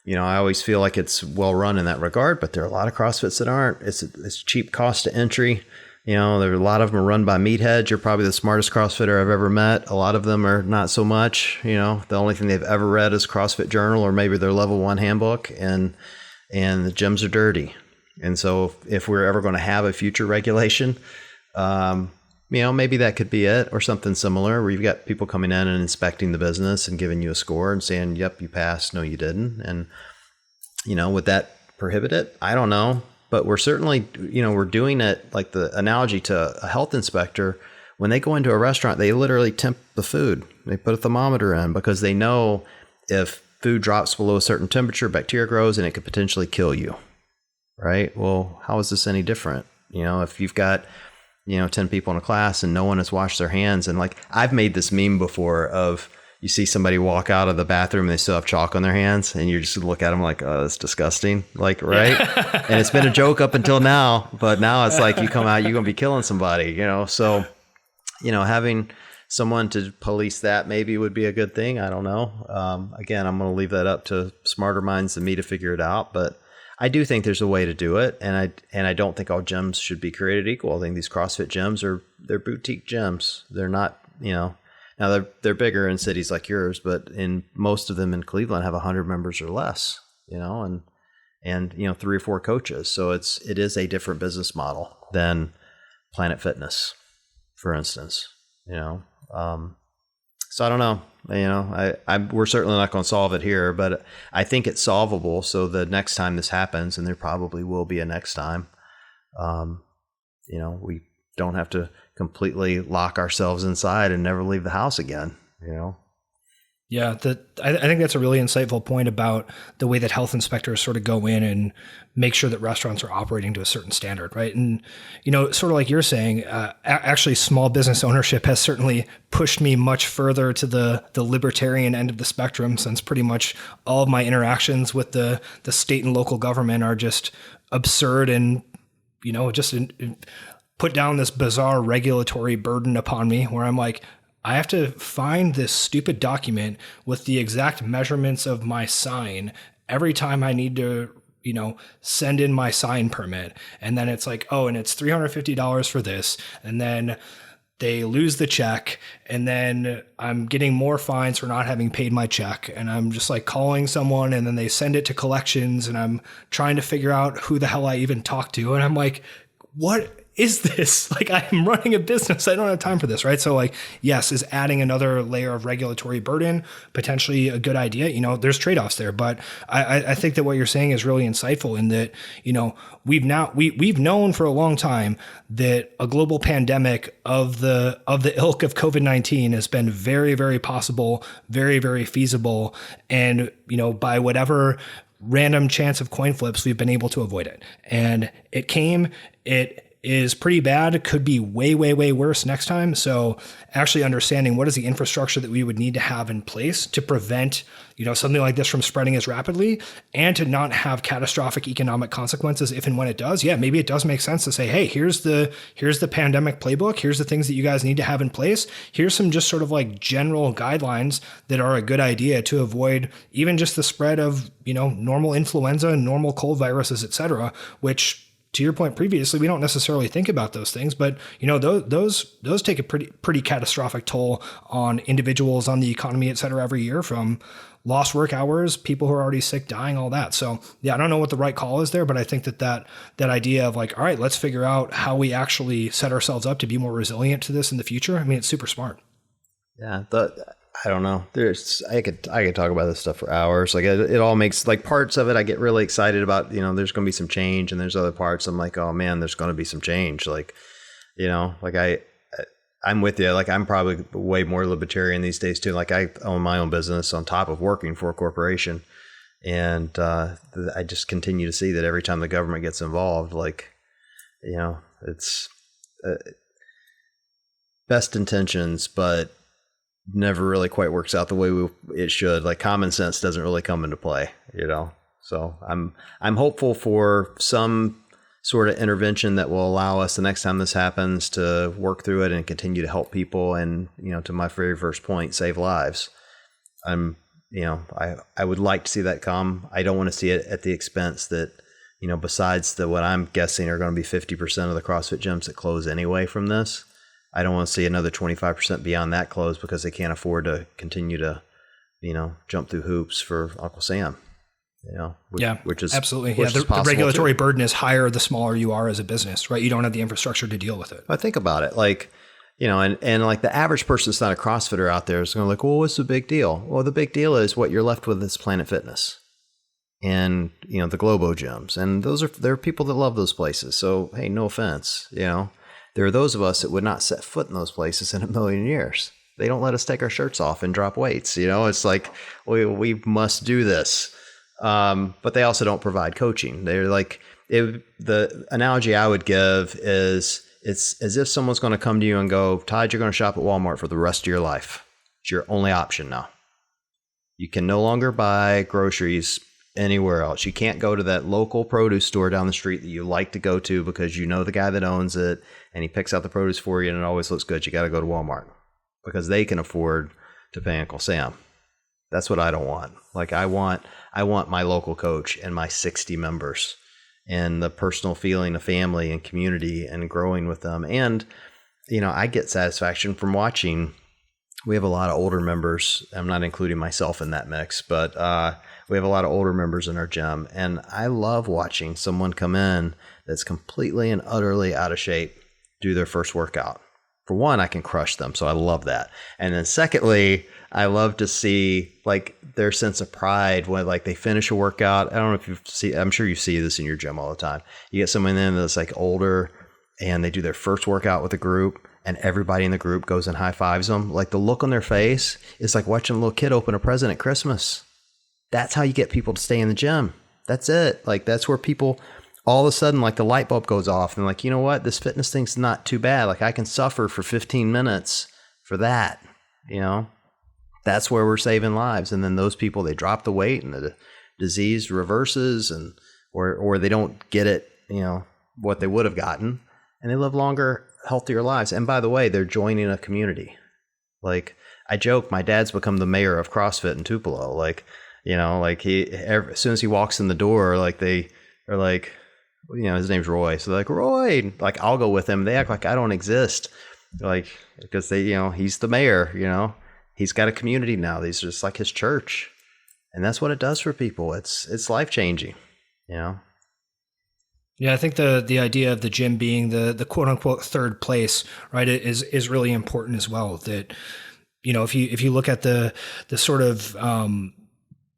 I always feel like it's well run in that regard, but there are a lot of CrossFits that aren't. It's cheap cost to entry. There are a lot of them are run by meatheads. You're probably the smartest CrossFitter I've ever met. A lot of them are not so much. The only thing they've ever read is CrossFit Journal or maybe their level 1 handbook, and the gyms are dirty. And so if we're ever going to have a future regulation, maybe that could be it, or something similar where you've got people coming in and inspecting the business and giving you a score and saying, yep, you passed. No, you didn't. And, would that prohibit it? I don't know. But we're certainly, we're doing it like the analogy to a health inspector. When they go into a restaurant, they literally temp the food. They put a thermometer in because they know if food drops below a certain temperature, bacteria grows and it could potentially kill you. Right? Well, how is this any different? If you've got 10 people in a class and no one has washed their hands. And like, I've made this meme before of, you see somebody walk out of the bathroom and they still have chalk on their hands, and you just look at them like, oh, that's disgusting. Like, right. And it's been a joke up until now, but now it's like you come out, you're going to be killing somebody, so, having someone to police that maybe would be a good thing. I don't know. Again, I'm going to leave that up to smarter minds than me to figure it out, but I do think there's a way to do it, and I don't think all gyms should be created equal. I think these CrossFit gyms they're boutique gyms. They're not, now they're bigger in cities like yours, but in most of them in Cleveland have 100 members or less, and 3 or 4 coaches. So it is a different business model than Planet Fitness, for instance. So I don't know. We're certainly not going to solve it here, but I think it's solvable. So the next time this happens, and there probably will be a next time, we don't have to completely lock ourselves inside and never leave the house again. Yeah, I think that's a really insightful point about the way that health inspectors sort of go in and make sure that restaurants are operating to a certain standard, right? And, sort of like you're saying, actually small business ownership has certainly pushed me much further to the libertarian end of the spectrum, since pretty much all of my interactions with the state and local government are just absurd and, put down this bizarre regulatory burden upon me where I'm like, I have to find this stupid document with the exact measurements of my sign every time I need to, send in my sign permit. And then it's like, oh, and it's $350 for this. And then they lose the check, and then I'm getting more fines for not having paid my check. And I'm just like calling someone, and then they send it to collections, and I'm trying to figure out who the hell I even talked to. And I'm like, what is this? Like, I'm running a business. I don't have time for this, right? So like, yes, is adding another layer of regulatory burden potentially a good idea? You know, there's trade-offs there, but I think that what you're saying is really insightful in that, you know, we've known for a long time that a global pandemic of the ilk of COVID-19 has been very, very possible, very, very feasible. And, you know, by whatever random chance of coin flips, we've been able to avoid it. And it is pretty bad. It could be way, way, way worse next time. So actually understanding what is the infrastructure that we would need to have in place to prevent, you know, something like this from spreading as rapidly and to not have catastrophic economic consequences if and when it does. Yeah, maybe it does make sense to say, hey, here's the pandemic playbook. Here's the things that you guys need to have in place. Here's some just sort of like general guidelines that are a good idea to avoid even just the spread of, you know, normal influenza, normal cold viruses, et cetera, which, to your point previously, we don't necessarily think about those things, but you know, those take a pretty catastrophic toll on individuals, on the economy, et cetera, every year, from lost work hours, people who are already sick, dying, all that. So yeah, I don't know what the right call is there, but I think that idea of like, all right, let's figure out how we actually set ourselves up to be more resilient to this in the future. I mean, it's super smart. Yeah. I don't know. I could talk about this stuff for hours. Like it all makes, like, parts of it I get really excited about, you know, there's going to be some change, and there's other parts I'm like, oh man, there's going to be some change. Like, you know, like I'm with you. Like, I'm probably way more libertarian these days too. Like, I own my own business on top of working for a corporation. And I just continue to see that every time the government gets involved, like, you know, it's best intentions, but never really quite works out the way it should. Like, common sense doesn't really come into play, you know? So I'm hopeful for some sort of intervention that will allow us the next time this happens to work through it and continue to help people. And, you know, to my very first point, save lives. I would like to see that come. I don't want to see it at the expense that, you know, besides what I'm guessing are going to be 50% of the CrossFit gyms that close anyway from this. I don't want to see another 25% beyond that close because they can't afford to continue to, you know, jump through hoops for Uncle Sam, you know, which is absolutely. Yeah. The regulatory burden is higher the smaller you are as a business, right? You don't have the infrastructure to deal with it. I think about it. Like, you know, and like the average person that's not a CrossFitter out there is going to like, well, what's the big deal? Well, the big deal is what you're left with is Planet Fitness and, you know, the Globo gyms. And there are people that love those places. So, hey, no offense, you know. There are those of us that would not set foot in those places in a million years. They don't let us take our shirts off and drop weights. You know, it's like, we must do this. But they also don't provide coaching. They're like, the analogy I would give is it's as if someone's going to come to you and go, Todd, you're going to shop at Walmart for the rest of your life. It's your only option now. You can no longer buy groceries anywhere else. You can't go to that local produce store down the street that you like to go to because you know the guy that owns it and he picks out the produce for you and it always looks good. You got to go to Walmart because they can afford to pay Uncle Sam. That's what I don't want. Like, I want my local coach and my 60 members and the personal feeling of family and community and growing with them. And, you know, I get satisfaction from watching. We have a lot of older members. I'm not including myself in that mix, but we have a lot of older members in our gym. And I love watching someone come in that's completely and utterly out of shape, do their first workout. For one, I can crush them. So I love that. And then secondly, I love to see like their sense of pride when like they finish a workout. I don't know if I'm sure you see this in your gym all the time. You get someone in that's like older and they do their first workout with a group and everybody in the group goes and high fives them. Like the look on their face is like watching a little kid open a present at Christmas. That's how you get people to stay in the gym. That's it. Like that's where people all of a sudden like the light bulb goes off and like, you know what, this fitness thing's not too bad. Like I can suffer for 15 minutes for that, you know, that's where we're saving lives. And then those people, they drop the weight and the disease reverses and, or they don't get it, you know, what they would have gotten and they live longer, healthier lives. And by the way, they're joining a community. Like I joke, my dad's become the mayor of CrossFit in Tupelo. Like, you know, like as soon as he walks in the door, like they are like, you know, his name's Roy. So they're like, Roy, like I'll go with him. They act like I don't exist. like, because they, he's the mayor, he's got a community now. These are just like his church. And that's what it does for people. It's life changing, Yeah, I think the idea of the gym being the quote unquote third place, right, is really important as well. That, if you look at the sort of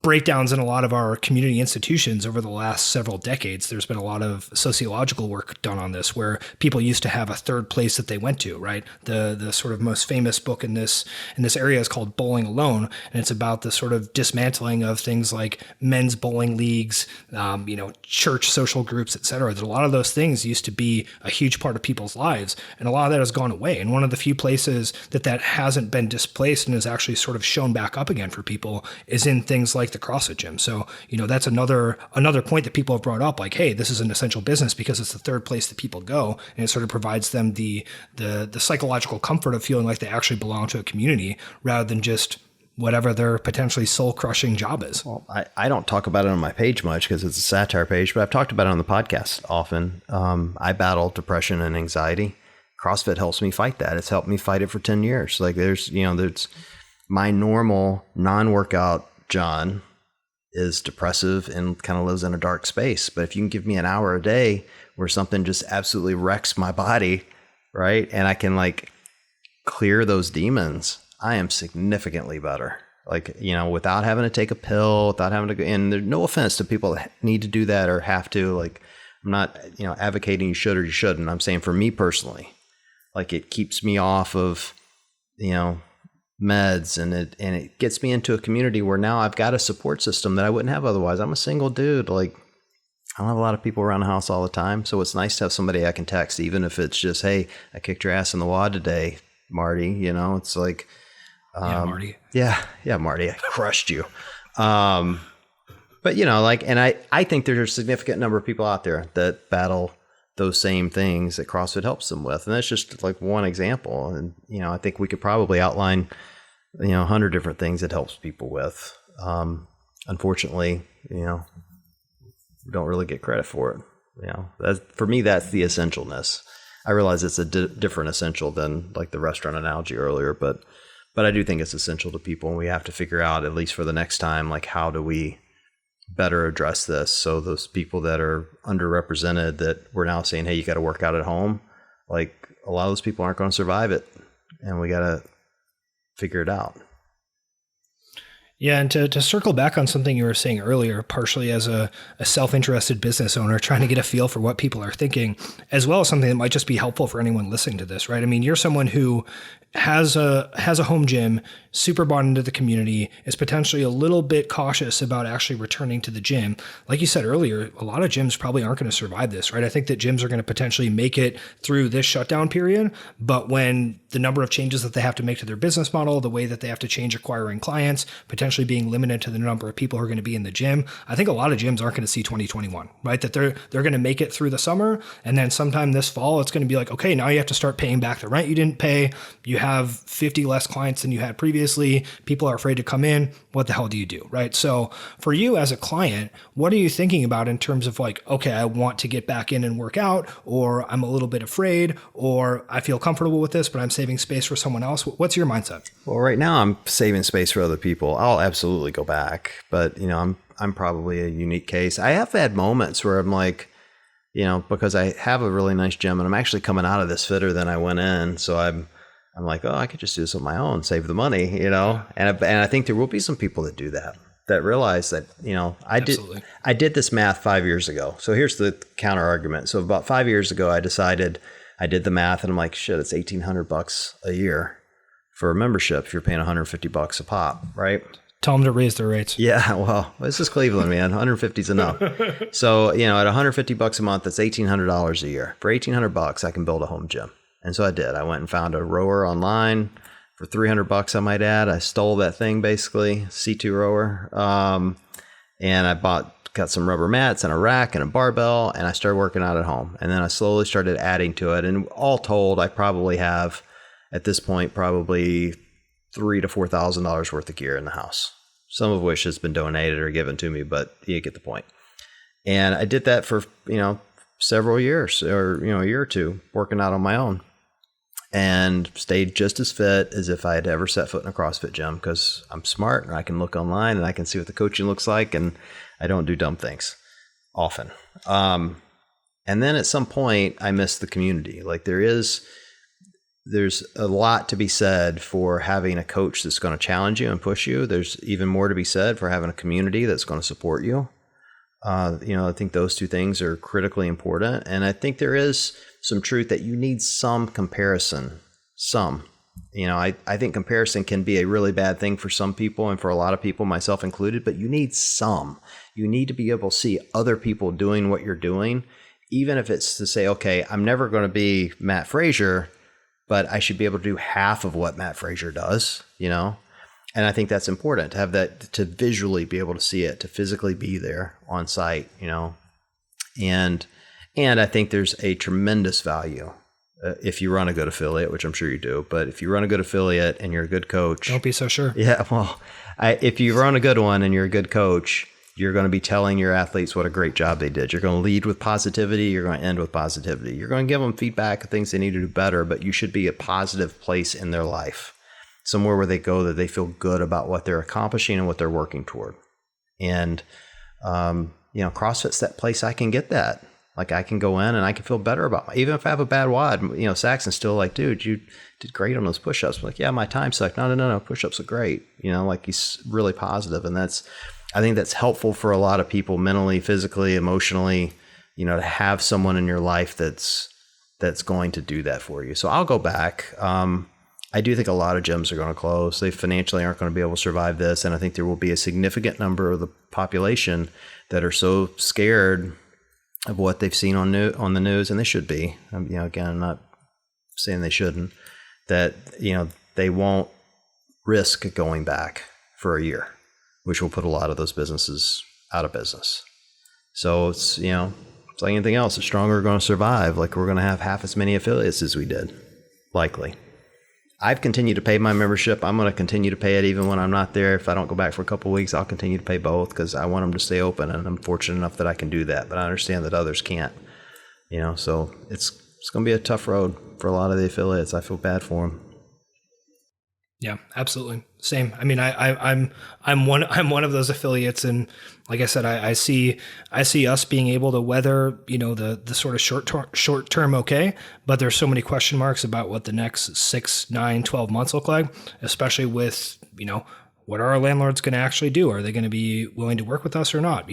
breakdowns in a lot of our community institutions over the last several decades, there's been a lot of sociological work done on this, where people used to have a third place that they went to, right? The sort of most famous book in this area is called Bowling Alone, and it's about the sort of dismantling of things like men's bowling leagues, church social groups, et cetera. That a lot of those things used to be a huge part of people's lives, and a lot of that has gone away. And one of the few places that hasn't been displaced and is actually sort of shown back up again for people is in things like the CrossFit Gym. So, that's another point that people have brought up, like, hey, this is an essential business because it's the third place that people go, and it sort of provides them the psychological comfort of feeling like they actually belong to a community rather than just whatever their potentially soul-crushing job is. Well, I don't talk about it on my page much because it's a satire page, but I've talked about it on the podcast often. I battle depression and anxiety. CrossFit helps me fight that. It's helped me fight it for 10 years. Like there's my normal non-workout John is depressive and kind of lives in a dark space. But if you can give me an hour a day where something just absolutely wrecks my body, right, and I can like clear those demons, I am significantly better. Like, without having to take a pill, without having to go, and there's no offense to people that need to do that or have to. Like, I'm not, advocating you should or you shouldn't. I'm saying for me personally, like it keeps me off of, meds, and it gets me into a community where now I've got a support system that I wouldn't have otherwise. I'm a single dude. Like, I don't have a lot of people around the house all the time. So it's nice to have somebody I can text, even if it's just, hey, I kicked your ass in the WOD today, Marty. It's like, Marty. Yeah, Marty, I crushed you. But and I think there's a significant number of people out there that battle those same things that CrossFit helps them with. And that's just like one example. And, I think we could probably outline, 100 different things it helps people with. Unfortunately, we don't really get credit for it. For me, that's the essentialness. I realize it's a different essential than like the restaurant analogy earlier, but I do think it's essential to people, and we have to figure out, at least for the next time, like how do we better address this? So those people that are underrepresented that we're now saying, hey, you got to work out at home, like a lot of those people aren't going to survive it, and we got to figure it out. Yeah, and to circle back on something you were saying earlier, partially as a self-interested business owner trying to get a feel for what people are thinking, as well as something that might just be helpful for anyone listening to this, right? I mean, you're someone who has a home gym, super bought into the community, is potentially a little bit cautious about actually returning to the gym. Like you said earlier, a lot of gyms probably aren't going to survive this, right? I think that gyms are going to potentially make it through this shutdown period, but when the number of changes that they have to make to their business model, the way that they have to change acquiring clients, potentially being limited to the number of people who are going to be in the gym, I think a lot of gyms aren't going to see 2021, right? That they're going to make it through the summer, and then sometime this fall, it's going to be like, okay, now you have to start paying back the rent you didn't pay. You have 50 less clients than you had previously. People are afraid to come in. What the hell do you do, right? So for you as a client, what are you thinking about in terms of like, okay, I want to get back in and work out, or I'm a little bit afraid, or I feel comfortable with this, but I'm saving space for someone else? What's your mindset? Well, right now I'm saving space for other people. I'll absolutely go back, but I'm probably a unique case. I have had moments where I'm like, because I have a really nice gym and I'm actually coming out of this fitter than I went in. So I'm like, oh, I could just do this on my own, save the money, and I think there will be some people that do that realize that, I did this math 5 years ago. So here's the counter argument. So about 5 years ago, I decided, I did the math and I'm like, shit, it's $1,800 a year for a membership if you're paying $150 a pop, right? Tell them to raise their rates. Yeah, well, this is Cleveland, man. 150 is enough. So, at $150 a month, that's $1,800 a year. For $1,800, I can build a home gym. And so I did. I went and found a rower online for $300, I might add. I stole that thing, basically, C2 rower. And I got some rubber mats and a rack and a barbell, and I started working out at home. And then I slowly started adding to it. And all told, I probably have, at this point, probably $3,000 to $4,000 worth of gear in the house, some of which has been donated or given to me, but you get the point. And I did that for, several years, or, a year or two, working out on my own. and stayed just as fit as if I had ever set foot in a CrossFit gym, because I'm smart and I can look online and I can see what the coaching looks like, and I don't do dumb things often. And then at some point I missed the community. Like there's a lot to be said for having a coach that's going to challenge you and push you. There's even more to be said for having a community that's going to support you. I think those two things are critically important. And I think there is some truth that you need some comparison. I think comparison can be a really bad thing for some people and for a lot of people, myself included, but you need some. You need to be able to see other people doing what you're doing, even if it's to say, okay, I'm never going to be Matt Frazier, but I should be able to do half of what Matt Frazier does, And I think that's important to have that, to visually be able to see it, to physically be there on site, And I think there's a tremendous value if you run a good affiliate, which I'm sure you do. But if you run a good affiliate and you're a good coach, don't be so sure. Yeah, well, if you run a good one and you're a good coach, you're going to be telling your athletes what a great job they did. You're going to lead with positivity. You're going to end with positivity. You're going to give them feedback of things they need to do better, but you should be a positive place in their life, somewhere where they go that they feel good about what they're accomplishing and what they're working toward. And, CrossFit's that place I can get that. Like I can go in and I can feel better about even if I have a bad WOD, Saxon's still like, dude, you did great on those push-ups. I'm like, yeah, my time sucked. No. Push-ups are great. Like he's really positive. And I think that's helpful for a lot of people mentally, physically, emotionally, to have someone in your life that's going to do that for you. So I'll go back. I do think a lot of gyms are going to close. They financially aren't going to be able to survive this. And I think there will be a significant number of the population that are so scared of what they've seen on the news, and they should be. Again, I'm not saying they shouldn't, that, they won't risk going back for a year, which will put a lot of those businesses out of business. So it's, it's like anything else. The stronger are going to survive. Like we're going to have half as many affiliates as we did, likely. I've continued to pay my membership. I'm going to continue to pay it even when I'm not there. If I don't go back for a couple of weeks, I'll continue to pay both because I want them to stay open, and I'm fortunate enough that I can do that. But I understand that others can't. So it's going to be a tough road for a lot of the affiliates. I feel bad for them. Yeah, absolutely. Same. I mean, I'm one of those affiliates, and like I said, I see us being able to weather, the sort of short term okay, but there's so many question marks about what the next 6, 9, 12 months look like, especially with, what are our landlords going to actually do? Are they going to be willing to work with us or not?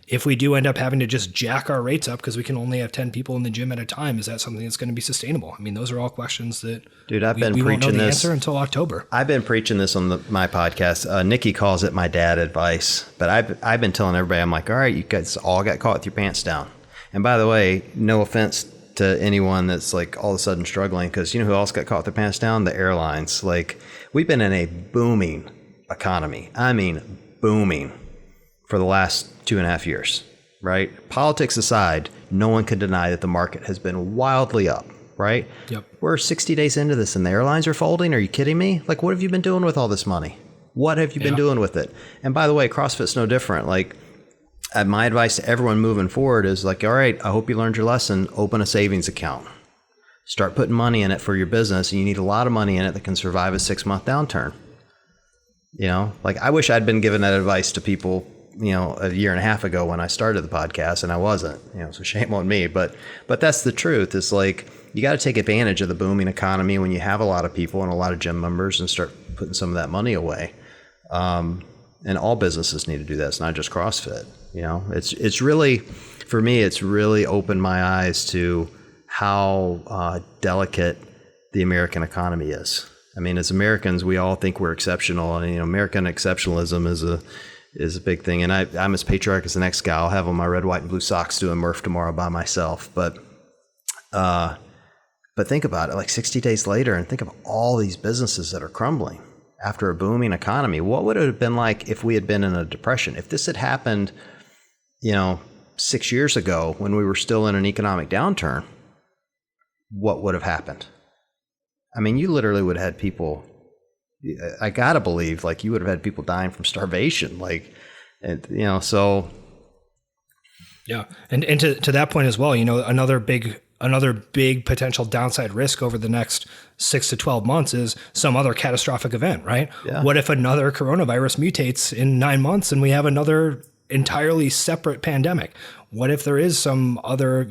If we do end up having to just jack our rates up because we can only have 10 people in the gym at a time, is that something that's going to be sustainable? I mean, those are all questions that we won't know the answer until October. I've been preaching this on my podcast. Nikki calls it my dad advice, but I've been telling everybody, I'm like, all right, you guys all got caught with your pants down. And by the way, no offense to anyone that's like all of a sudden struggling, because who else got caught with their pants down? The airlines. Like we've been in a booming economy. I mean, booming for the last 2.5 years, right? Politics aside, no one can deny that the market has been wildly up, right? Yep. We're 60 days into this and the airlines are folding. Are you kidding me? Like, what have you been doing with all this money? What have you been doing with it? And by the way, CrossFit's no different. Like, my advice to everyone moving forward is like, all right, I hope you learned your lesson. Open a savings account. Start putting money in it for your business. And you need a lot of money in it that can survive a 6-month downturn. Like I wish I'd been given that advice to people, a 1.5 years ago when I started the podcast, and I wasn't, so shame on me. But that's the truth. It's like, you got to take advantage of the booming economy when you have a lot of people and a lot of gym members and start putting some of that money away. And all businesses need to do that. It's not just CrossFit. It's really, for me, it's really opened my eyes to how delicate the American economy is. I mean, as Americans, we all think we're exceptional, and American exceptionalism is a big thing. And I'm as patriotic as the next guy. I'll have on my red, white, and blue socks doing Murph tomorrow by myself. But think about it, like 60 days later, and think of all these businesses that are crumbling after a booming economy. What would it have been like if we had been in a depression? If this had happened, 6 years ago when we were still in an economic downturn, what would have happened? I mean, you literally would have had people, I got to believe, like you would have had people dying from starvation. Like, so. Yeah. And to that point as well, another big another big potential downside risk over the next 6 to 12 months is some other catastrophic event, right? Yeah. What if another coronavirus mutates in 9 months and we have another entirely separate pandemic? What if there is some other,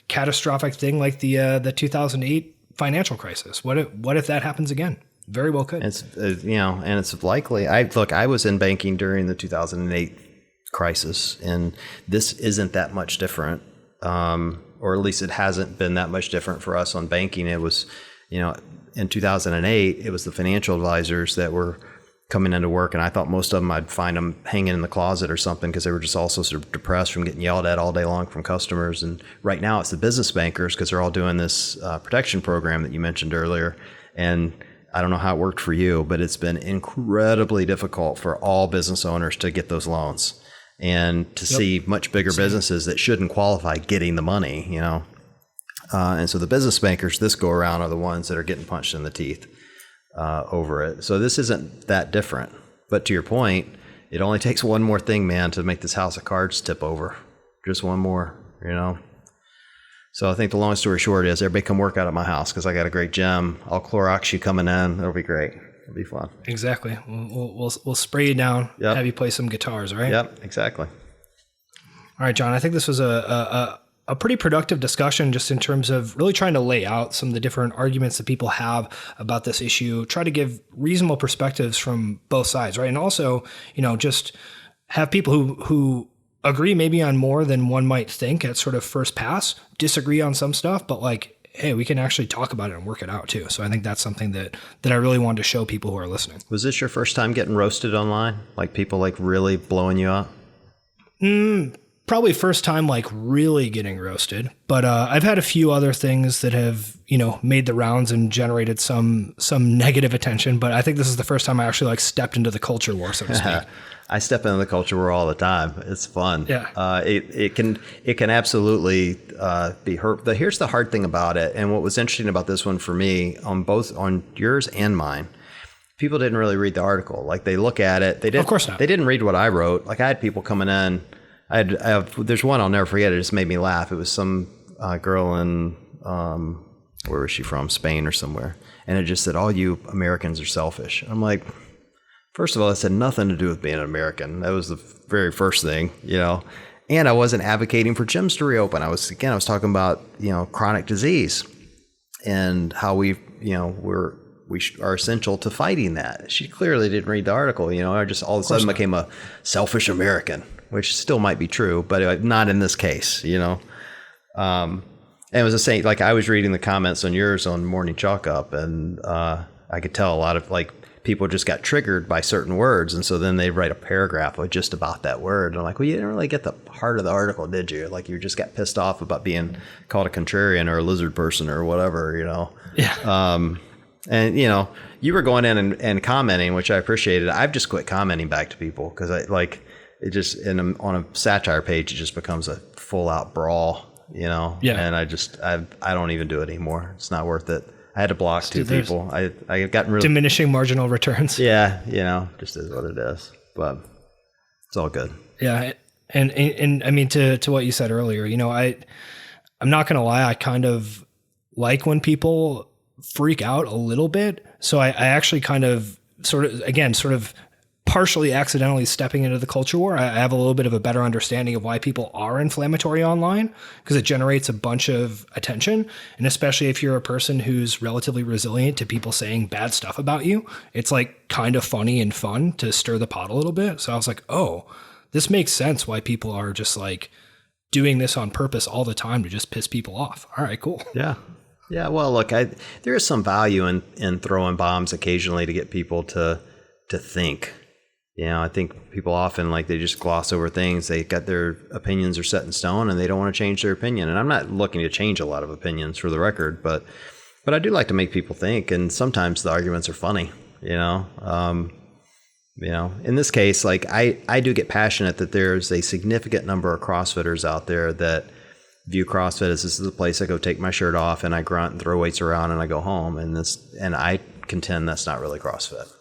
catastrophic thing like the 2008 financial crisis? What if that happens again? Very well could. It's and it's likely. I was in banking during the 2008 crisis, and this isn't that much different, or at least it hasn't been that much different for us on banking. It was, in 2008, it was the financial advisors that were coming into work, and I thought most of them I'd find them hanging in the closet or something because they were just also sort of depressed from getting yelled at all day long from customers. And right now it's the business bankers because they're all doing this protection program that you mentioned earlier. And I don't know how it worked for you, but it's been incredibly difficult for all business owners to get those loans and to see much bigger businesses that shouldn't qualify getting the money, and so the business bankers this go around are the ones that are getting punched in the teeth over it. So this isn't that different. But to your point, it only takes one more thing, man, to make this house of cards tip over. Just one more, So I think the long story short is everybody come work out at my house because I got a great gym. I'll Clorox you coming in. It'll be great. It'll be fun. Exactly. We'll spray you down, have you play some guitars, right? Yep, exactly. All right, John, I think this was a pretty productive discussion just in terms of really trying to lay out some of the different arguments that people have about this issue, try to give reasonable perspectives from both sides, right? And also, just have people who agree maybe on more than one might think at sort of first pass, disagree on some stuff, but hey, we can actually talk about it and work it out too. So I think that's something that I really wanted to show people who are listening. Was this your first time getting roasted online? Like people really blowing you up? Probably first time really getting roasted, but I've had a few other things that have, made the rounds and generated some negative attention. But I think this is the first time I actually stepped into the culture war, so to speak. I step into the culture war all the time. It's fun. Yeah. It can absolutely be hurt. But here's the hard thing about it. And what was interesting about this one for me on yours and mine, people didn't really read the article. They look at it. They didn't. Of course not. They didn't read what I wrote. I had people coming in. There's one I'll never forget. It just made me laugh. It was some girl in where was she from? Spain or somewhere. And it just said, all you Americans are selfish. I'm like, first of all, it had nothing to do with being an American. That was the very first thing, And I wasn't advocating for gyms to reopen. I was talking about, chronic disease and how we are essential to fighting that. She clearly didn't read the article. I just all of a sudden became a selfish American, which still might be true, but not in this case, And it was the same, I was reading the comments on yours on Morning Chalk Up, and I could tell a lot of people just got triggered by certain words, and so then they write a paragraph just about that word. And I'm like, well, you didn't really get the heart of the article, did you? You just got pissed off about being called a contrarian or a lizard person or whatever, Yeah. And you were going in and commenting, which I appreciated. I've just quit commenting back to people because it just on a satire page it just becomes a full out brawl, Yeah. And I don't even do it anymore. It's not worth it. I had to block two people. I gotten really diminishing marginal returns. Yeah, just is what it is. But it's all good. Yeah, and I mean to what you said earlier, I'm not gonna lie, I kind of like when people freak out a little bit. So I actually kind of sort of partially accidentally stepping into the culture war. I have a little bit of a better understanding of why people are inflammatory online because it generates a bunch of attention. And especially if you're a person who's relatively resilient to people saying bad stuff about you, it's kind of funny and fun to stir the pot a little bit. So I was like, oh, this makes sense why people are just doing this on purpose all the time to just piss people off. All right, cool. Yeah. Yeah. Well, look, there is some value in throwing bombs occasionally to get people to think. I think people often they just gloss over things. They got their opinions are set in stone and they don't want to change their opinion. And I'm not looking to change a lot of opinions for the record, but I do like to make people think. And sometimes the arguments are funny, in this case, I do get passionate that there's a significant number of CrossFitters out there that view CrossFit as this is the place I go take my shirt off and I grunt and throw weights around and I go home. And I contend that's not really CrossFit.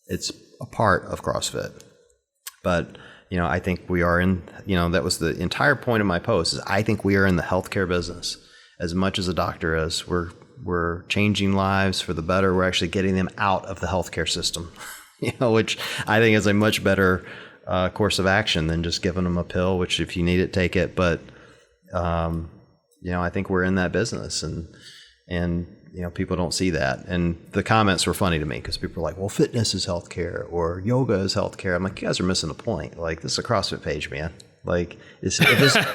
It's a part of CrossFit. But, I think we are in, that was the entire point of my post is I think we are in the healthcare business. as much as a doctor is. We're changing lives for the better. We're actually getting them out of the healthcare system, which I think is a much better course of action than just giving them a pill, which if you need it, take it. But, I think we're in that business and people don't see that. And the comments were funny to me because people are like, well, fitness is healthcare or yoga is healthcare. I'm like, you guys are missing the point. Like, this is a CrossFit page, man. Like, if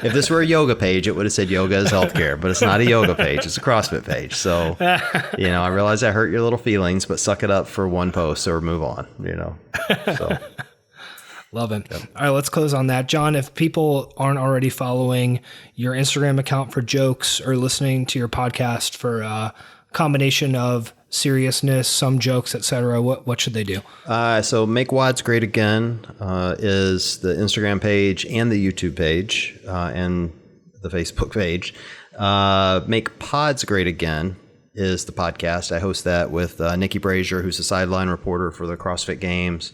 this were a yoga page, it would have said yoga is healthcare, but it's not a yoga page. It's a CrossFit page. So, I realize I hurt your little feelings, but suck it up for one post or move on, so. Love it. Yep. All right, let's close on that. John, if people aren't already following your Instagram account for jokes or listening to your podcast for a combination of seriousness, some jokes, etc., what should they do? So Make WODs Great Again is the Instagram page and the YouTube page and the Facebook page. Make Pods Great Again is the podcast. I host that with Nikki Brazier, who's a sideline reporter for the CrossFit Games.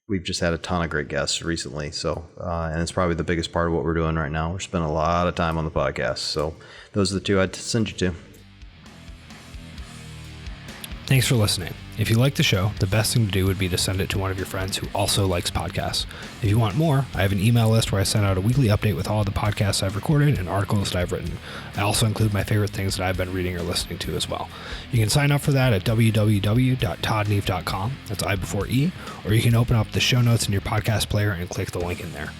We've just had a ton of great guests recently. So, and it's probably the biggest part of what we're doing right now. We're spending a lot of time on the podcast. So those are the two I'd send you to. Thanks for listening. If you like the show, the best thing to do would be to send it to one of your friends who also likes podcasts. If you want more, I have an email list where I send out a weekly update with all the podcasts I've recorded and articles that I've written. I also include my favorite things that I've been reading or listening to as well. You can sign up for that at www.toddneve.com. That's I before E, or you can open up the show notes in your podcast player and click the link in there.